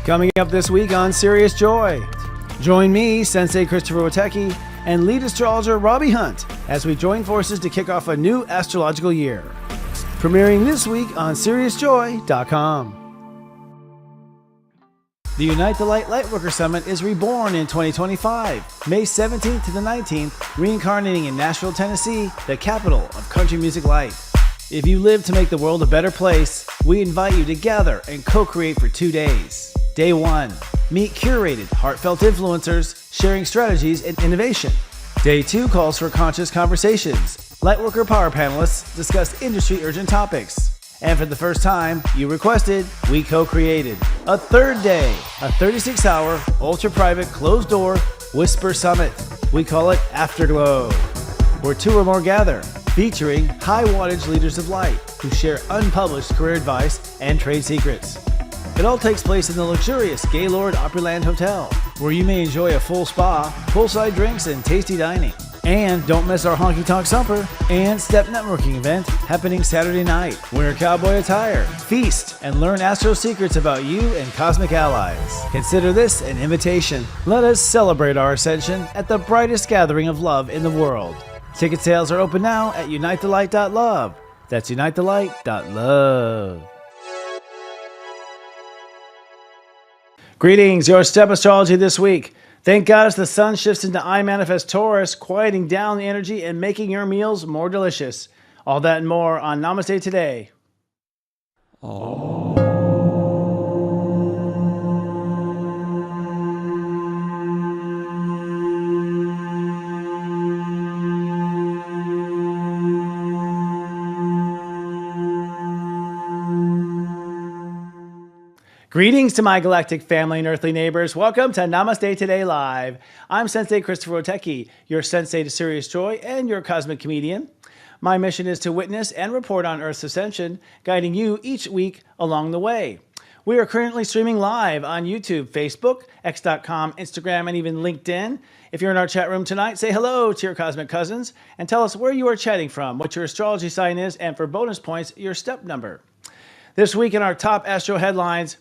Coming up this week on Serious Joy, join me, Sensei Christopher Witecki, and lead astrologer Robbie Hunt as we join forces to kick off a new astrological year. Premiering this week on SeriousJoy.com. The Unite the Light Lightworker Summit is reborn in 2025, May 17th to the 19th, reincarnating in Nashville, Tennessee, the capital of country music light. If you live to make the world a better place, we invite you to gather and co-create for 2 days. Day 1, meet curated, heartfelt influencers sharing strategies and innovation. Day 2 calls for conscious conversations. Lightworker power panelists discuss industry urgent topics. And for the first time, you requested, we co-created a third day, a 36-hour, ultra-private, closed-door Whisper Summit. We call it Afterglow, where 2 or more gather, featuring high-wattage leaders of light who share unpublished career advice and trade secrets. It all takes place in the luxurious Gaylord Opryland Hotel, where you may enjoy a full spa, poolside drinks, and tasty dining. And don't miss our Honky Tonk Sumper and Step Networking event happening Saturday night. Wear cowboy attire, feast, and learn astro secrets about you and cosmic allies. Consider this an invitation. Let us celebrate our ascension at the brightest gathering of love in the world. Ticket sales are open now at unitethelight.love. That's unitethelight.love. Greetings, your step astrology this week. Thank God as the sun shifts into I manifest Taurus, quieting down the energy and making your meals more delicious. All that and more on Namaste Today. Greetings to my galactic family and earthly neighbors. Welcome to Namaste Today Live. I'm Sensei Christopher Witecki, your Sensei to Serious Joy and your cosmic comedian. My mission is to witness and report on Earth's ascension, guiding you each week along the way. We are currently streaming live on YouTube, Facebook, X.com, Instagram, and even LinkedIn. If you're in our chat room tonight, say hello to your cosmic cousins and tell us where you are chatting from, what your astrology sign is, and for bonus points, your step number. This week in our top astro headlines,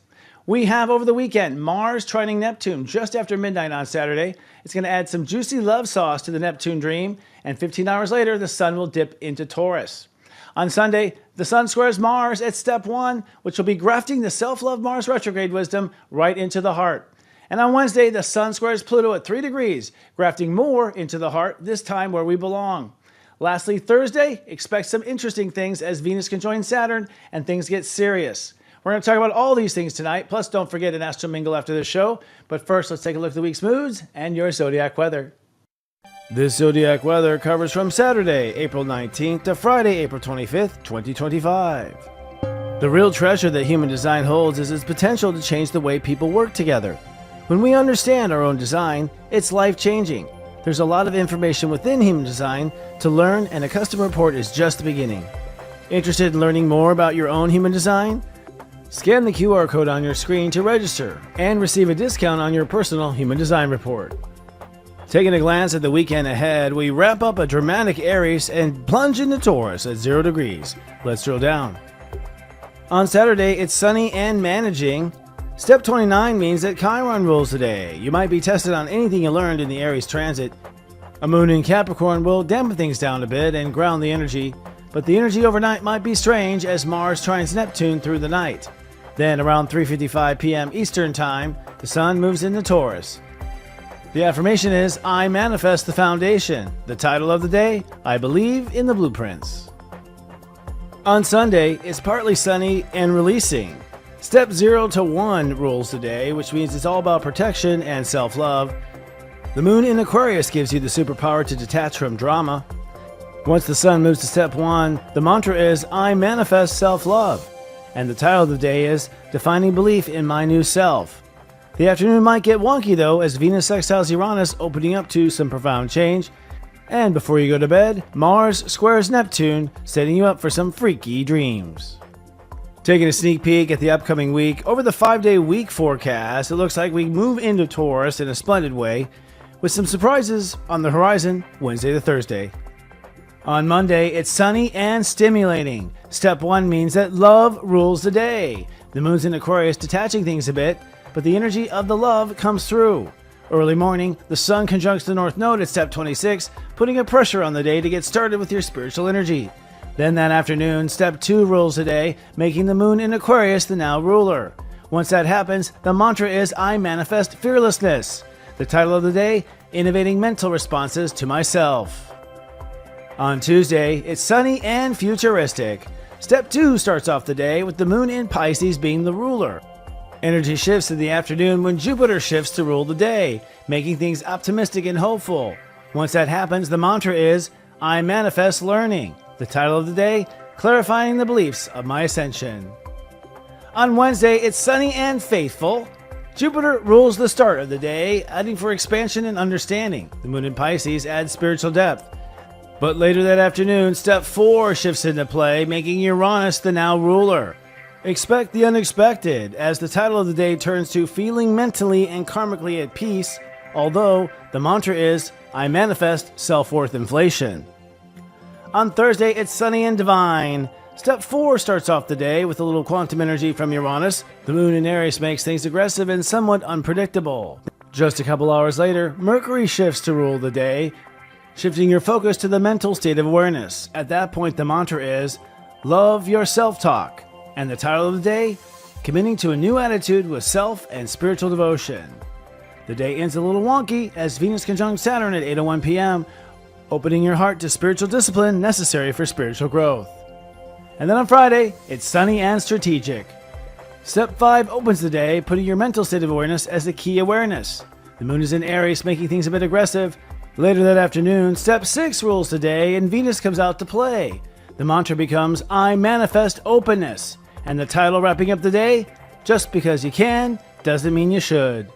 we have over the weekend Mars trining Neptune just after midnight on Saturday. It's going to add some juicy love sauce to the Neptune dream, and 15 hours later, the sun will dip into Taurus. On Sunday, the sun squares Mars at step 1, which will be grafting the self-love Mars retrograde wisdom right into the heart. And on Wednesday, the sun squares Pluto at 3 degrees, grafting more into the heart, this time where we belong. Lastly, Thursday, expect some interesting things as Venus conjoins Saturn and things get serious. We're going to talk about all these things tonight, plus don't forget an ASTROMINGLE after the show. But first, let's take a look at the week's moods and your zodiac weather. This zodiac weather covers from Saturday, April 19th to Friday, April 25th, 2025. The real treasure that human design holds is its potential to change the way people work together. When we understand our own design, it's life-changing. There's a lot of information within human design to learn, and a custom report is just the beginning. Interested in learning more about your own human design? Scan the QR code on your screen to register and receive a discount on your personal human design report. Taking a glance at the weekend ahead, we wrap up a dramatic Aries and plunge into Taurus at 0 degrees. Let's drill down. On Saturday, it's sunny and managing. Step 29 means that Chiron rules today. You might be tested on anything you learned in the Aries transit. A moon in Capricorn will dampen things down a bit and ground the energy, but the energy overnight might be strange as Mars trines Neptune through the night. Then around 3:55 p.m. Eastern Time, the sun moves into Taurus. The affirmation is, I manifest the foundation. The title of the day, I believe in the blueprints. On Sunday, it's partly sunny and releasing. Step 0 to 1 rules the day, which means it's all about protection and self-love. The moon in Aquarius gives you the superpower to detach from drama. Once the sun moves to step 1, the mantra is, I manifest self-love. And the title of the day is Defining Belief in My New Self. The afternoon might get wonky though, as Venus sextiles Uranus, opening up to some profound change. And before you go to bed, Mars squares Neptune, setting you up for some freaky dreams. Taking a sneak peek at the upcoming week, over the 5-day week forecast, it looks like we move into Taurus in a splendid way, with some surprises on the horizon Wednesday to Thursday. On Monday, it's sunny and stimulating. Step 1 means that love rules the day. The moon's in Aquarius, detaching things a bit, but the energy of the love comes through. Early morning, the sun conjuncts the North Node at step 26, putting a pressure on the day to get started with your spiritual energy. Then that afternoon, step 2 rules the day, making the moon in Aquarius the now ruler. Once that happens, the mantra is I manifest fearlessness. The title of the day, Innovating Mental Responses to Myself. On Tuesday, it's sunny and futuristic. Step 2 starts off the day with the moon in Pisces being the ruler. Energy shifts in the afternoon when Jupiter shifts to rule the day, making things optimistic and hopeful. Once that happens, the mantra is, I manifest learning. The title of the day, Clarifying the Beliefs of My Ascension. On Wednesday, it's sunny and faithful. Jupiter rules the start of the day, adding for expansion and understanding. The moon in Pisces adds spiritual depth. But later that afternoon, step 4 shifts into play, making Uranus the now ruler. Expect the unexpected, as the title of the day turns to Feeling Mentally and Karmically at Peace, although the mantra is, I manifest self-worth inflation. On Thursday, it's sunny and divine. Step 4 starts off the day with a little quantum energy from Uranus. The moon in Aries makes things aggressive and somewhat unpredictable. Just a couple hours later, Mercury shifts to rule the day, shifting your focus to the mental state of awareness. At that point, the mantra is, Love your self-talk. And the title of the day, Committing to a New Attitude with Self and Spiritual Devotion. The day ends a little wonky as Venus conjunct Saturn at 8:01 p.m., opening your heart to spiritual discipline necessary for spiritual growth. And then on Friday, it's sunny and strategic. Step 5 opens the day, putting your mental state of awareness as the key awareness. The moon is in Aries, making things a bit aggressive. Later that afternoon, step 6 rules the day and Venus comes out to play. The mantra becomes, I manifest openness. And the title wrapping up the day, Just because you can doesn't mean you should.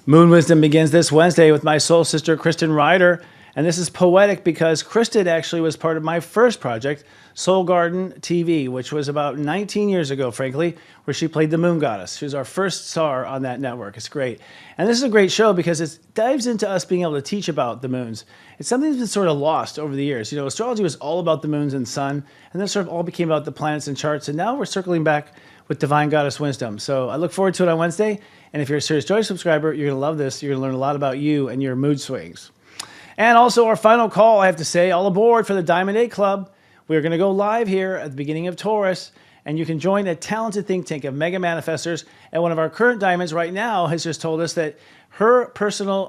Moon Wisdom begins this Wednesday with my soul sister, Kristen Ryder. And this is poetic because Kristen actually was part of my first project, Soul Garden TV, which was about 19 years ago, frankly, where she played the moon goddess. She was our first star on that network. It's great. And this is a great show because it dives into us being able to teach about the moons. It's something that's been sort of lost over the years. You know, astrology was all about the moons and sun, and then sort of all became about the planets and charts. And now we're circling back with Divine Goddess Wisdom. So I look forward to it on Wednesday. And if you're a Serious Joy subscriber, you're going to love this. You're going to learn a lot about you and your mood swings. And also our final call, I have to say, all aboard for the Diamond 8 Club. We're going to go live here at the beginning of Taurus, and you can join a talented think tank of mega manifestors. And one of our current diamonds right now has just told us that her personal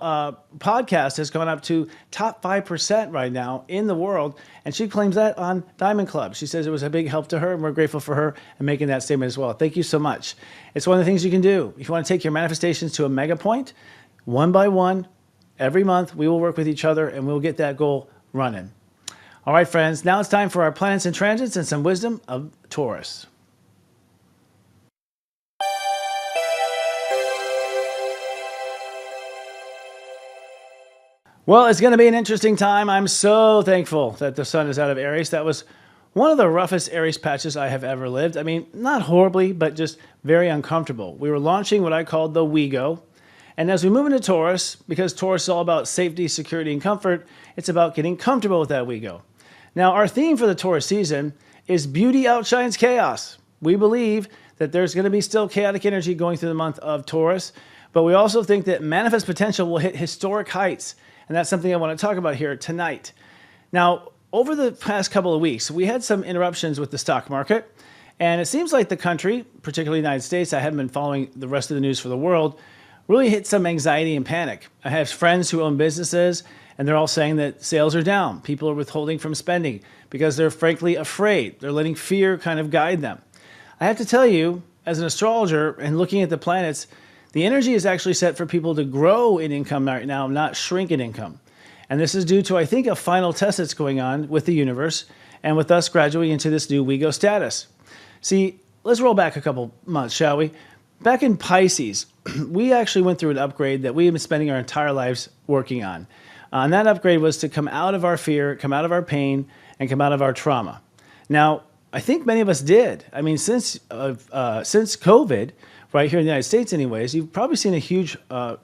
podcast has gone up to top 5% right now in the world, and she claims that on Diamond Club. She says it was a big help to her, and we're grateful for her and making that statement as well. Thank you so much. It's one of the things you can do. If you want to take your manifestations to a mega point, one by one, every month, we will work with each other and we'll get that goal running. All right, friends, now it's time for our planets and transits and some wisdom of Taurus. Well, it's going to be an interesting time. I'm so thankful that the sun is out of Aries. That was one of the roughest Aries patches I have ever lived. I mean, not horribly, but just very uncomfortable. We were launching what I called the WeGo. And as we move into Taurus, because Taurus is all about safety, security, and comfort, it's about getting comfortable with that WeGo. Now, our theme for the Taurus season is beauty outshines chaos. We believe that there's going to be still chaotic energy going through the month of Taurus, but we also think that manifest potential will hit historic heights. And that's something I want to talk about here tonight. Now, over the past couple of weeks, we had some interruptions with the stock market. And it seems like the country, particularly the United States, I haven't been following the rest of the news for the world, really hit some anxiety and panic. I have friends who own businesses, and they're all saying that sales are down. People are withholding from spending because they're frankly afraid. They're letting fear kind of guide them. I have to tell you, as an astrologer and looking at the planets, the energy is actually set for people to grow in income right now, not shrink in income. And this is due to, I think, a final test that's going on with the universe and with us graduating into this new WeGo status. See, let's roll back a couple months, shall we? Back in Pisces, we actually went through an upgrade that we have been spending our entire lives working on. And that upgrade was to come out of our fear, come out of our pain, and come out of our trauma. Now, I think many of us did. I mean, since COVID, right here in the United States anyways, you've probably seen a huge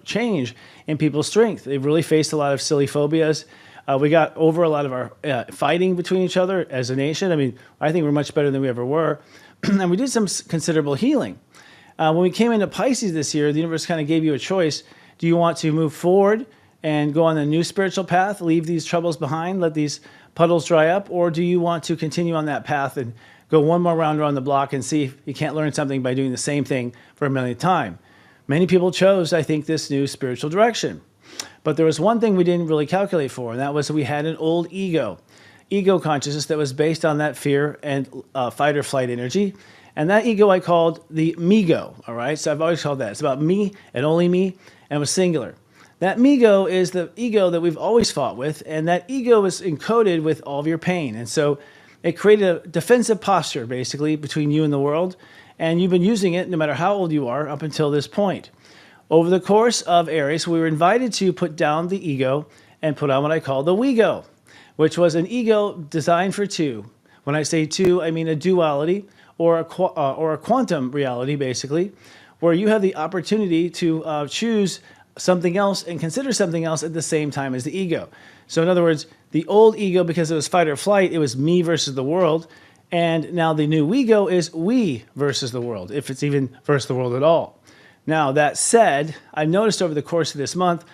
change in people's strength. They've really faced a lot of silly phobias. We got over a lot of our fighting between each other as a nation. I mean, I think we're much better than we ever were. And we did some considerable healing. When we came into Pisces this year, the universe kind of gave you a choice. Do you want to move forward and go on a new spiritual path, leave these troubles behind, let these puddles dry up, or do you want to continue on that path and go one more round around the block and see if you can't learn something by doing the same thing for a millionth time? Many people chose, I think, this new spiritual direction. But there was one thing we didn't really calculate for, and that was we had an old ego consciousness that was based on that fear and fight or flight energy. And that ego I called the me-go, all right? So I've always called that. It's about me and only me, and it was singular. That me-go is the ego that we've always fought with, and that ego is encoded with all of your pain. And so it created a defensive posture, basically, between you and the world, and you've been using it no matter how old you are up until this point. Over the course of Aries, we were invited to put down the ego and put on what I call the we-go, which was an ego designed for two. When I say two, I mean a duality or a quantum reality, basically, where you have the opportunity to choose something else and consider something else at the same time as the ego. So in other words, the old ego, because it was fight or flight, it was me versus the world. And now the new we-go is we versus the world, if it's even versus the world at all. Now, that said, I've noticed over the course of this month,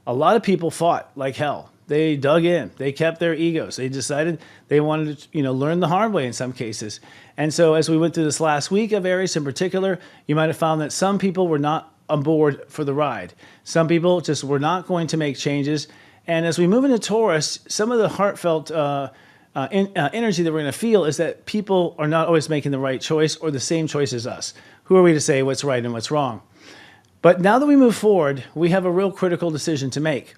a lot of people fought like hell. They dug in. They kept their egos. They decided they wanted to, learn the hard way in some cases. And so as we went through this last week of Aries in particular, you might have found that some people were not on board for the ride. Some people just were not going to make changes. And as we move into Taurus, some of the heartfelt energy that we're going to feel is that people are not always making the right choice or the same choice as us. Who are we to say what's right and what's wrong? But now that we move forward, we have a real critical decision to make.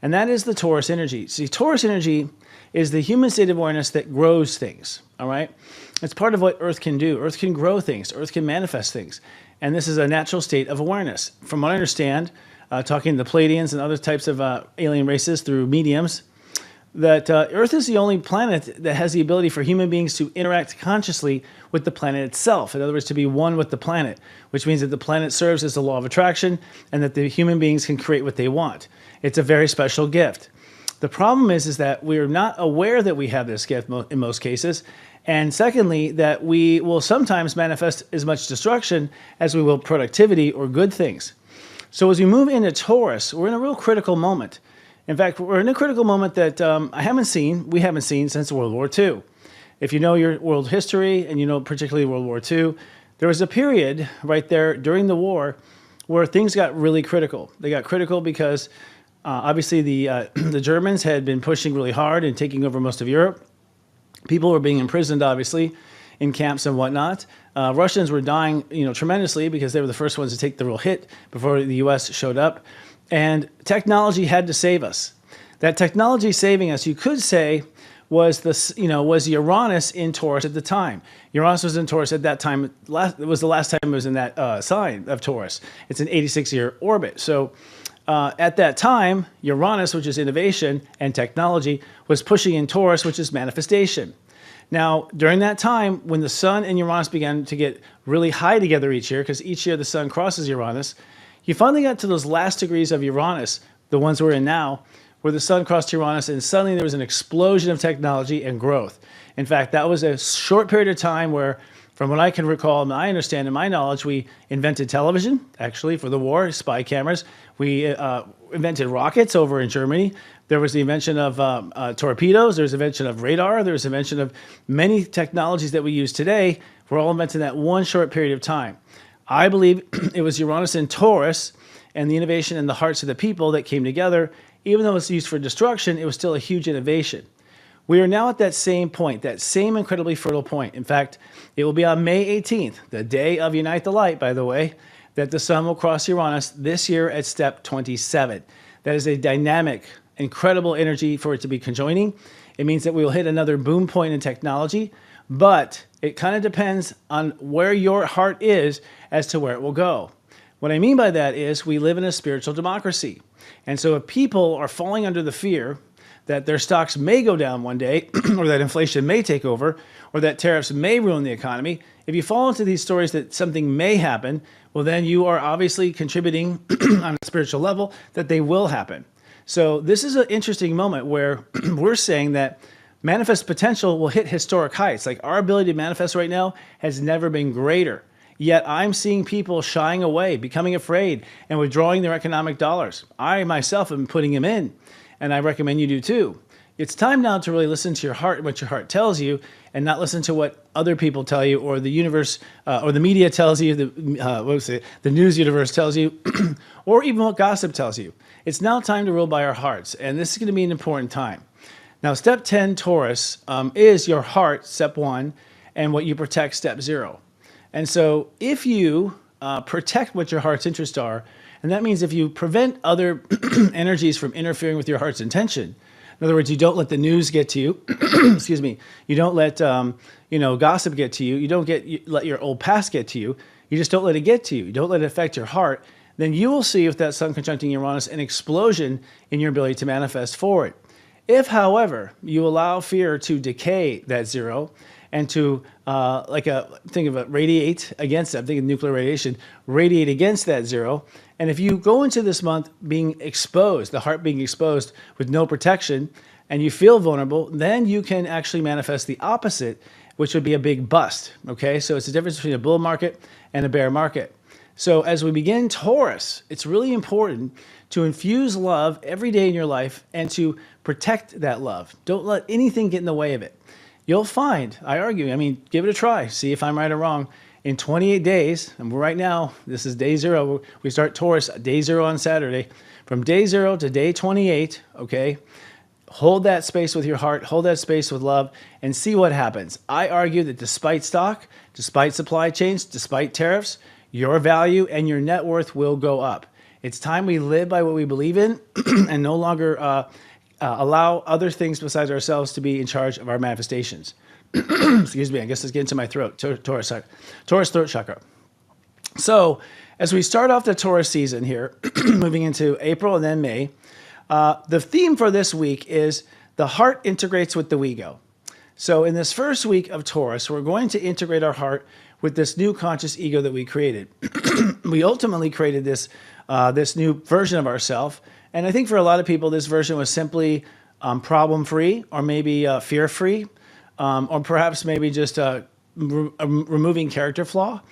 And that is the Taurus energy. See, Taurus energy is the human state of awareness that grows things, all right? It's part of what Earth can do. Earth can grow things. Earth can manifest things. And this is a natural state of awareness. From what I understand, talking to the Pleiadians and other types of alien races through mediums, that Earth is the only planet that has the ability for human beings to interact consciously with the planet itself. In other words, to be one with the planet, which means that the planet serves as the law of attraction and that the human beings can create what they want. It's a very special gift. The problem is that we're not aware that we have this gift in most cases. And secondly, that we will sometimes manifest as much destruction as we will productivity or good things. So as we move into Taurus, we're in a real critical moment. In fact, we're in a critical moment that we haven't seen since World War II. If you know your world history and you know particularly World War II, there was a period right there during the war where things got really critical. They got critical because obviously the Germans had been pushing really hard and taking over most of Europe. People were being imprisoned, obviously, in camps and whatnot. Russians were dying, tremendously because they were the first ones to take the real hit before the U.S. showed up. And technology had to save us. That technology saving us, you could say, was was Uranus in Taurus at the time. Uranus was in Taurus at that time. It was the last time it was in that sign of Taurus. It's an 86-year orbit. So at that time, Uranus, which is innovation and technology, was pushing in Taurus, which is manifestation. Now, during that time, when the Sun and Uranus began to get really high together each year, because each year the Sun crosses Uranus, you finally got to those last degrees of Uranus, the ones we're in now, where the Sun crossed Uranus, and suddenly there was an explosion of technology and growth. In fact, that was a short period of time where, from what I can recall and I understand in my knowledge, we invented television, actually, for the war, spy cameras. We invented rockets over in Germany. There was the invention of torpedoes. There was the invention of radar. There was the invention of many technologies that we use today were all invented in that one short period of time. I believe it was Uranus and Taurus and the innovation in the hearts of the people that came together. Even though it was used for destruction, it was still a huge innovation. We are now at that same point, that same incredibly fertile point. In fact, it will be on May 18th, the day of Unite the Light, by the way, that the Sun will cross Uranus this year at step 27. That is a dynamic, incredible energy for it to be conjoining. It means that we will hit another boom point in technology, but it kind of depends on where your heart is as to where it will go. What I mean by that is we live in a spiritual democracy. And so if people are falling under the fear that their stocks may go down one day, or that inflation may take over, or that tariffs may ruin the economy, if you fall into these stories that something may happen, well, then you are obviously contributing on a spiritual level that they will happen. So this is an interesting moment where we're saying that manifest potential will hit historic heights. Like our ability to manifest right now has never been greater. Yet I'm seeing people shying away, becoming afraid, and withdrawing their economic dollars. I myself am putting them in, and I recommend you do too. It's time now to really listen to your heart and what your heart tells you, and not listen to what other people tell you, or the universe, or the media tells you, the news universe tells you, or even what gossip tells you. It's now time to rule by our hearts, and this is going to be an important time. Now, step 10, Taurus, is your heart, step 1, and what you protect, step 0. And so if you protect what your heart's interests are, and that means if you prevent other energies from interfering with your heart's intention, in other words, you don't let the news get to you, excuse me, you don't let gossip get to you, you don't let your old past get to you, you just don't let it get to you, you don't let it affect your heart, then you will see with that Sun conjuncting Uranus an explosion in your ability to manifest forward. If, however, you allow fear to decay that 0 and to, think of it, radiate against it, I'm thinking nuclear radiation, radiate against that 0, and if you go into this month being exposed, the heart being exposed with no protection, and you feel vulnerable, then you can actually manifest the opposite, which would be a big bust, okay? So it's the difference between a bull market and a bear market. So as we begin Taurus, it's really important to infuse love every day in your life and to protect that love. Don't let anything get in the way of it. You'll find, give it a try, see if I'm right or wrong. In 28 days, and right now, this is day 0, we start Taurus, day 0 on Saturday. From day 0 to day 28, okay, hold that space with your heart, hold that space with love, and see what happens. I argue that despite stock, despite supply chains, despite tariffs, your value and your net worth will go up. It's time we live by what we believe in and no longer allow other things besides ourselves to be in charge of our manifestations. Excuse me, I guess let's get into my throat, Taurus throat chakra. So as we start off the Taurus season here, moving into April and then May, the theme for this week is the heart integrates with the ego. So in this first week of Taurus, we're going to integrate our heart with this new conscious ego that we created. We ultimately created this new version of ourselves. And I think for a lot of people, this version was simply problem-free, or maybe fear-free, or perhaps maybe just removing character flaw.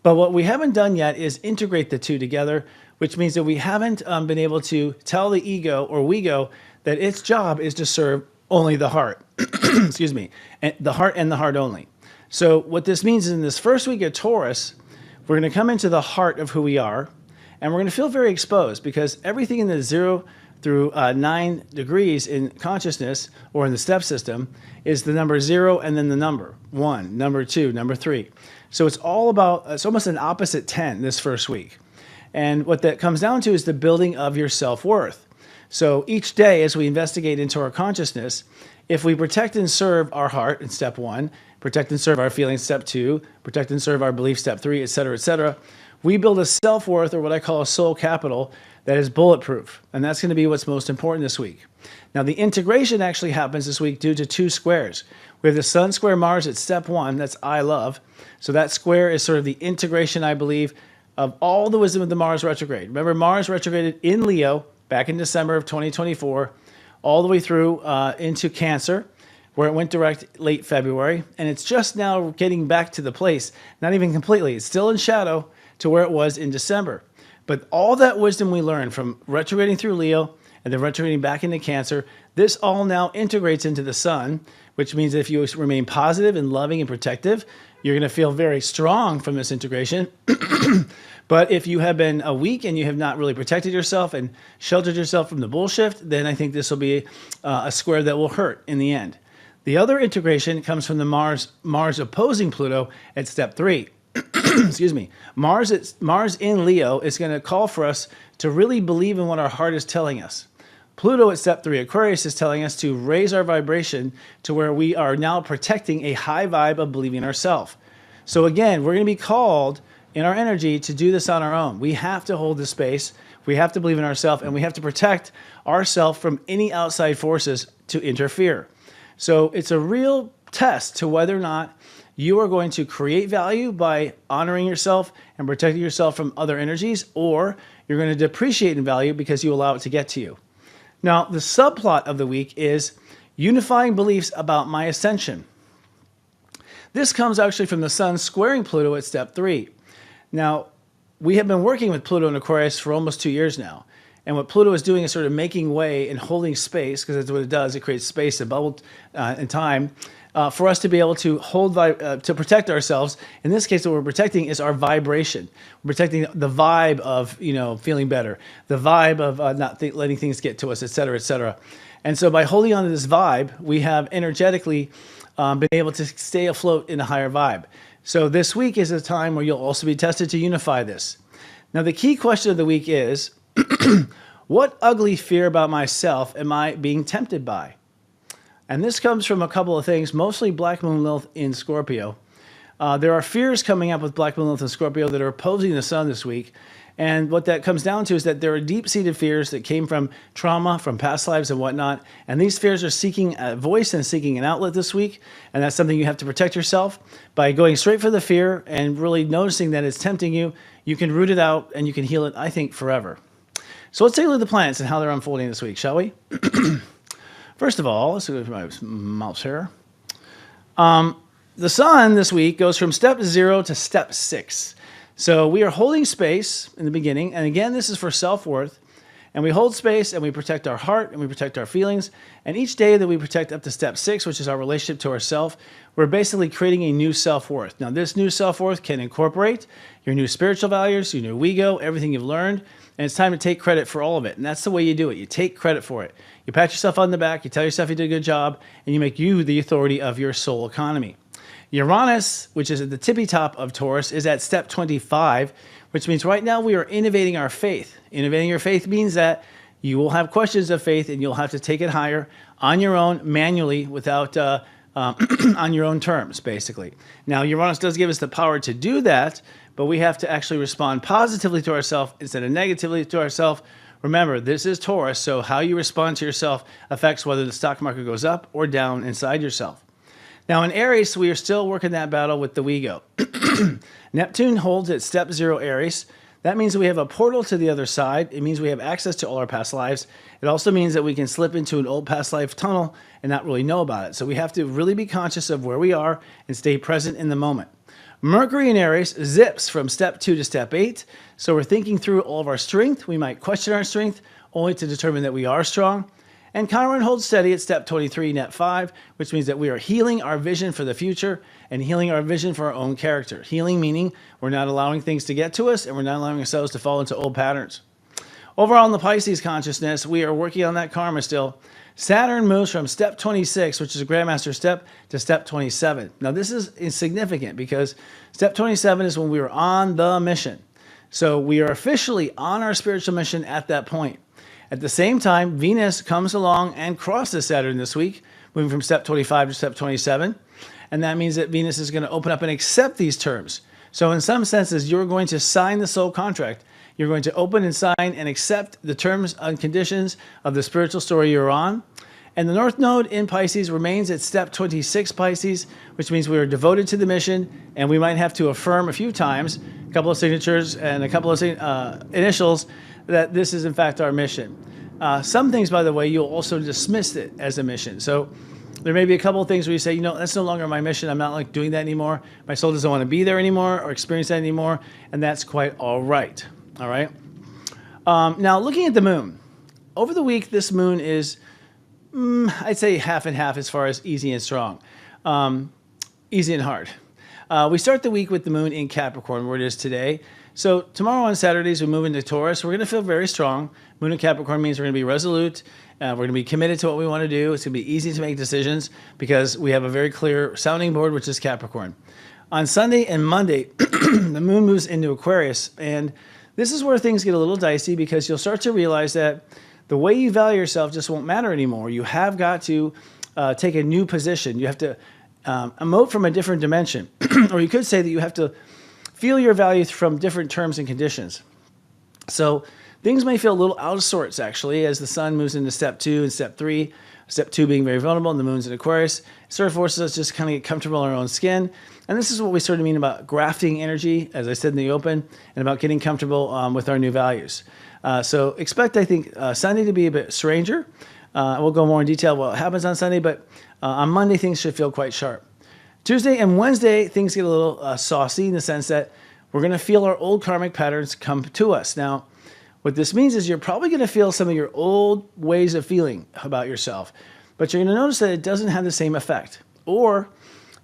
But what we haven't done yet is integrate the two together, which means that we haven't been able to tell the ego or we-go that its job is to serve only the heart. Excuse me, and the heart only. So what this means is in this first week of Taurus, we're going to come into the heart of who we are, and we're going to feel very exposed because everything in the 0 through 9 degrees in consciousness or in the step system is the number 0 and then the number 1, number 2, number 3. So it's all about, it's almost an opposite 10 this first week. And what that comes down to is the building of your self-worth. So each day as we investigate into our consciousness, if we protect and serve our heart in step 1, protect and serve our feelings, step 2, protect and serve our beliefs, step 3, etc., we build a self-worth, or what I call a soul capital, that is bulletproof. And that's going to be what's most important this week. Now, the integration actually happens this week due to 2 squares. We have the Sun square Mars at step 1, that's I love. So that square is sort of the integration, I believe, of all the wisdom of the Mars retrograde. Remember, Mars retrograded in Leo back in December of 2024, all the way through into Cancer, where it went direct late February, and it's just now getting back to the place, not even completely, it's still in shadow to where it was in December. But all that wisdom we learned from retrograding through Leo and then retrograding back into Cancer, this all now integrates into the Sun, which means that if you remain positive and loving and protective, you're going to feel very strong from this integration. But if you have been weak and you have not really protected yourself and sheltered yourself from the bullshit, then I think this will be a square that will hurt in the end. The other integration comes from the Mars opposing Pluto at step 3. Excuse me. Mars in Leo is going to call for us to really believe in what our heart is telling us. Pluto at step 3, Aquarius, is telling us to raise our vibration to where we are now protecting a high vibe of believing in ourselves. So again, we're going to be called in our energy to do this on our own. We have to hold the space. We have to believe in ourselves, and we have to protect ourselves from any outside forces to interfere. So it's a real test to whether or not you are going to create value by honoring yourself and protecting yourself from other energies, or you're going to depreciate in value because you allow it to get to you. Now, the subplot of the week is unifying beliefs about my ascension. This comes actually from the Sun squaring Pluto at step 3. Now, we have been working with Pluto in Aquarius for almost 2 years now. And what Pluto is doing is sort of making way and holding space, because that's what it does. It creates space, a bubble in time, for us to be able to to protect ourselves. In this case, what we're protecting is our vibration. We're protecting the vibe of, feeling better, the vibe of not letting things get to us, et cetera, et cetera. And so by holding on to this vibe, we have energetically been able to stay afloat in a higher vibe. So this week is a time where you'll also be tested to unify this. Now, the key question of the week is, what ugly fear about myself am I being tempted by? And this comes from a couple of things, mostly Black Moon Lilith in Scorpio. There are fears coming up with Black Moon Lilith in Scorpio that are opposing the Sun this week. And what that comes down to is that there are deep-seated fears that came from trauma, from past lives and whatnot. And these fears are seeking a voice and seeking an outlet this week. And that's something you have to protect yourself by going straight for the fear and really noticing that it's tempting you. You can root it out and you can heal it, I think, forever. So let's take a look at the planets and how they're unfolding this week, shall we? First of all, let's go to my mouse here. The Sun this week goes from step 0 to step 6. So we are holding space in the beginning. And again, this is for self-worth. And we hold space and we protect our heart and we protect our feelings. And each day that we protect up to step 6, which is our relationship to ourself, we're basically creating a new self-worth. Now, this new self-worth can incorporate your new spiritual values, your new ego, everything you've learned. And it's time to take credit for all of it. And that's the way you do it. You take credit for it. You pat yourself on the back, you tell yourself you did a good job, and you make you the authority of your soul economy. Uranus, which is at the tippy top of Taurus, is at step 25, which means right now we are innovating our faith. Innovating your faith means that you will have questions of faith and you'll have to take it higher on your own, manually, without on your own terms, basically. Now, Uranus does give us the power to do that, but we have to actually respond positively to ourselves instead of negatively to ourselves. Remember, this is Taurus, so how you respond to yourself affects whether the stock market goes up or down inside yourself. Now, in Aries, we are still working that battle with the ego. Neptune holds at step 0 Aries. That means that we have a portal to the other side. It means we have access to all our past lives. It also means that we can slip into an old past life tunnel and not really know about it. So we have to really be conscious of where we are and stay present in the moment. Mercury in Aries zips from step 2 to step 8. So we're thinking through all of our strength. We might question our strength only to determine that we are strong. And Chiron holds steady at step 23, net 5, which means that we are healing our vision for the future and healing our vision for our own character. Healing meaning we're not allowing things to get to us and we're not allowing ourselves to fall into old patterns. Overall, in the Pisces consciousness, we are working on that karma still. Saturn moves from step 26, which is a Grandmaster step, to step 27. Now, this is insignificant because step 27 is when we are on the mission. So we are officially on our spiritual mission at that point. At the same time, Venus comes along and crosses Saturn this week, moving from step 25 to step 27. And that means that Venus is going to open up and accept these terms. So in some senses, you're going to sign the soul contract. You're going to open and sign and accept the terms and conditions of the spiritual story you're on. And the North Node in Pisces remains at step 26 Pisces, which means we are devoted to the mission, and we might have to affirm a few times, a couple of signatures and a couple of initials, that this is in fact our mission. Some things, by the way, you'll also dismiss it as a mission. So there may be a couple of things where you say, that's no longer my mission. I'm not doing that anymore. My soul doesn't want to be there anymore or experience that anymore. And that's quite all right. All right. Now, looking at the moon, over the week, this moon is, I'd say half and half as far as easy and strong, easy and hard. We start the week with the moon in Capricorn, where it is today. So tomorrow on Saturdays, we move into Taurus. We're going to feel very strong. Moon in Capricorn means we're going to be resolute. We're going to be committed to what we want to do. It's going to be easy to make decisions because we have a very clear sounding board, which is Capricorn. On Sunday and Monday, the moon moves into Aquarius. And this is where things get a little dicey because you'll start to realize that the way you value yourself just won't matter anymore. You have got to take a new position. You have to emote from a different dimension. Or you could say that you have to feel your value from different terms and conditions. So things may feel a little out of sorts, actually, as the sun moves into step 2 and step 3. Step 2 being very vulnerable, and the moon's in Aquarius. It sort of forces us just kind of get comfortable in our own skin. And this is what we sort of mean about grafting energy, as I said in the open, and about getting comfortable with our new values. So expect, I think, Sunday to be a bit stranger. We'll go more in detail what happens on Sunday, but on Monday, things should feel quite sharp. Tuesday and Wednesday, things get a little saucy in the sense that we're going to feel our old karmic patterns come to us. Now, what this means is you're probably going to feel some of your old ways of feeling about yourself, but you're going to notice that it doesn't have the same effect, or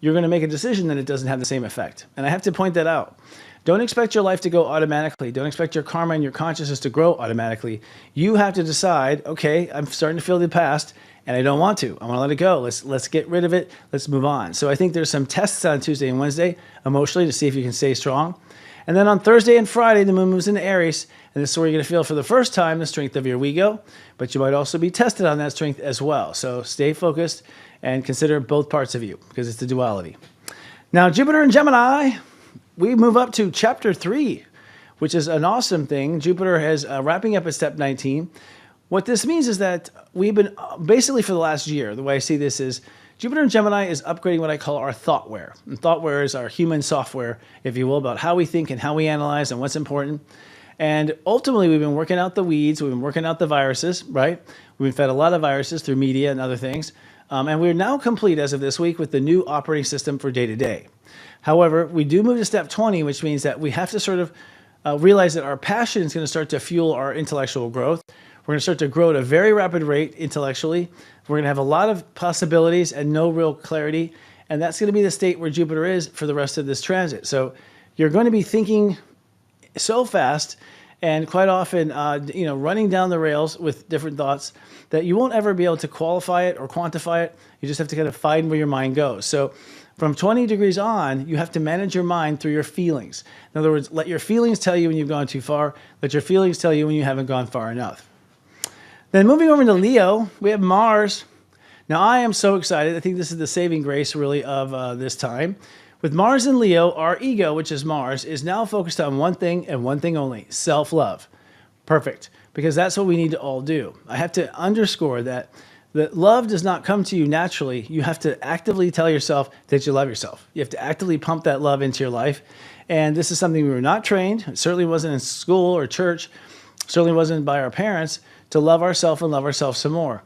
you're going to make a decision that it doesn't have the same effect. And I have to point that out. Don't expect your life to go automatically. Don't expect your karma and your consciousness to grow automatically. You have to decide, okay, I'm starting to feel the past and I don't want to. I want to let it go. Let's get rid of it. Let's move on. So I think there's some tests on Tuesday and Wednesday emotionally to see if you can stay strong. And then on Thursday and Friday, the moon moves into Aries, and this is where you're going to feel for the first time the strength of your ego, but you might also be tested on that strength as well. So stay focused and consider both parts of you because it's the duality. Now, Jupiter and Gemini, we move up to chapter 3, which is an awesome thing. Jupiter is wrapping up at step 19. What this means is that we've been basically for the last year, the way I see this is Jupiter and Gemini is upgrading what I call our thoughtware. And thoughtware is our human software, if you will, about how we think and how we analyze and what's important. And ultimately, we've been working out the weeds. We've been working out the viruses, right? We've been fed a lot of viruses through media and other things. And we're now complete as of this week with the new operating system for day-to-day. However, we do move to step 20, which means that we have to sort of realize that our passion is going to start to fuel our intellectual growth. We're going to start to grow at a very rapid rate intellectually. We're going to have a lot of possibilities and no real clarity. And that's going to be the state where Jupiter is for the rest of this transit. So you're going to be thinking so fast and quite often, running down the rails with different thoughts that you won't ever be able to qualify it or quantify it. You just have to kind of find where your mind goes. So from 20 degrees on, you have to manage your mind through your feelings. In other words, let your feelings tell you when you've gone too far. Let your feelings tell you when you haven't gone far enough. Then moving over to Leo, we have Mars. Now, I am so excited. I think this is the saving grace, really, of this time. With Mars and Leo, our ego, which is Mars, is now focused on one thing and one thing only, self-love. Perfect, because that's what we need to all do. I have to underscore that love does not come to you naturally. You have to actively tell yourself that you love yourself. You have to actively pump that love into your life. And this is something we were not trained. It certainly wasn't in school or church. Certainly wasn't by our parents to love ourselves and love ourselves some more.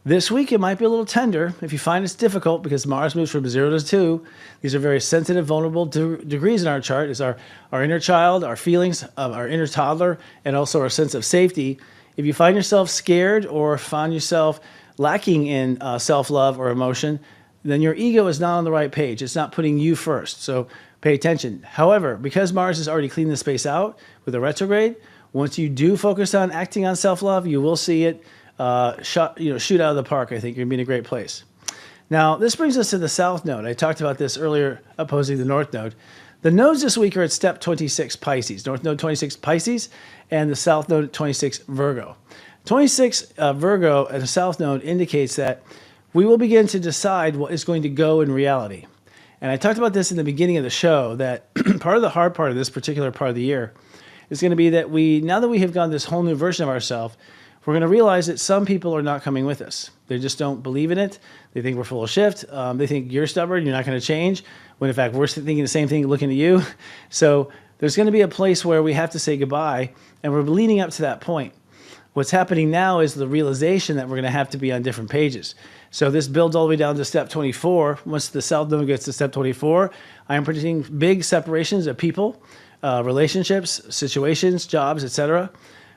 This week, it might be a little tender if you find it's difficult because Mars moves from 0 to 2. These are very sensitive, vulnerable degrees in our chart. It's our inner child, our feelings of our inner toddler, and also our sense of safety. If you find yourself scared or find yourself lacking in self-love or emotion, then your ego is not on the right page. It's not putting you first. So pay attention. However, because Mars has already cleaned the space out with a retrograde, once you do focus on acting on self-love, you will see it shoot out of the park. I think you're going to be in a great place. Now, this brings us to the South Node. I talked about this earlier, opposing the North Node. The nodes this week are at step 26 Pisces, North Node 26 Pisces, and the South Node 26 Virgo. 26 Virgo and the South Node indicates that we will begin to decide what is going to go in reality. And I talked about this in the beginning of the show, that part of the hard part of this particular part of the year is going to be that now that we have gone this whole new version of ourselves, we're going to realize that some people are not coming with us. They just don't believe in it. They think we're full of shit. They think you're stubborn, you're not going to change, when in fact we're thinking the same thing looking at you. So there's going to be a place where we have to say goodbye, and we're leading up to that point. What's happening now is the realization that we're going to have to be on different pages. So this builds all the way down to step 24. Once the South Node gets to step 24, I am predicting big separations of people, relationships, situations, jobs, etc.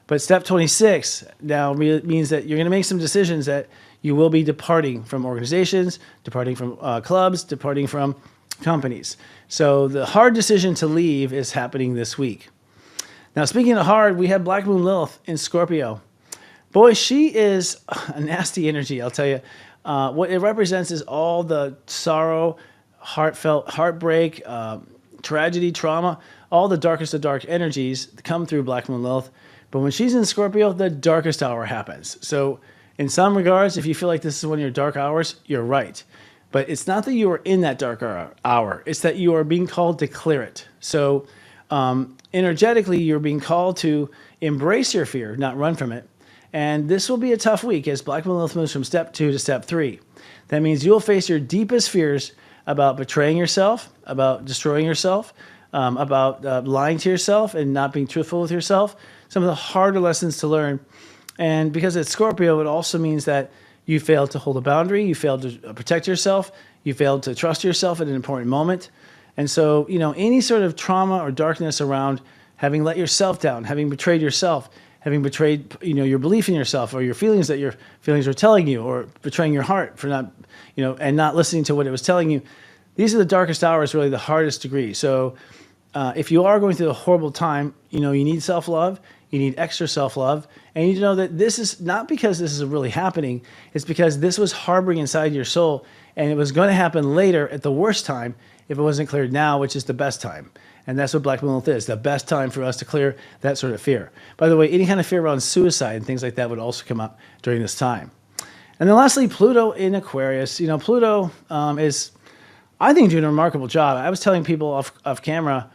But step 26 now means that you're going to make some decisions that you will be departing from organizations, departing from clubs, departing from companies. So the hard decision to leave is happening this week. Now, speaking of hard, we have Black Moon Lilith in Scorpio. Boy, she is a nasty energy, I'll tell you. What it represents is all the sorrow, heartfelt heartbreak, tragedy, trauma, all the darkest of dark energies come through Black Moon Lilith. But when she's in Scorpio, the darkest hour happens. So in some regards, if you feel like this is one of your dark hours, you're right. But it's not that you are in that dark hour. It's that you are being called to clear it. So Energetically, you're being called to embrace your fear, not run from it. And this will be a tough week as Black Lilith moves from step 2 to step 3. That means you'll face your deepest fears about betraying yourself, about destroying yourself, about lying to yourself and not being truthful with yourself. Some of the harder lessons to learn. And because it's Scorpio, it also means that you failed to hold a boundary, you failed to protect yourself, you failed to trust yourself at an important moment. And so, any sort of trauma or darkness around having let yourself down, having betrayed yourself, having betrayed, your belief in yourself or your feelings that your feelings were telling you, or betraying your heart for not, and not listening to what it was telling you. These are the darkest hours, really the hardest degree. So if you are going through a horrible time, you need self-love, you need extra self-love, and you need to know that this is not because this is really happening, it's because this was harboring inside your soul, and it was going to happen later at the worst time if it wasn't cleared now, which is the best time. And that's what Black Lilith is, the best time for us to clear that sort of fear. By the way, any kind of fear around suicide and things like that would also come up during this time. And then lastly, Pluto in Aquarius. Pluto is, I think, doing a remarkable job. I was telling people off camera,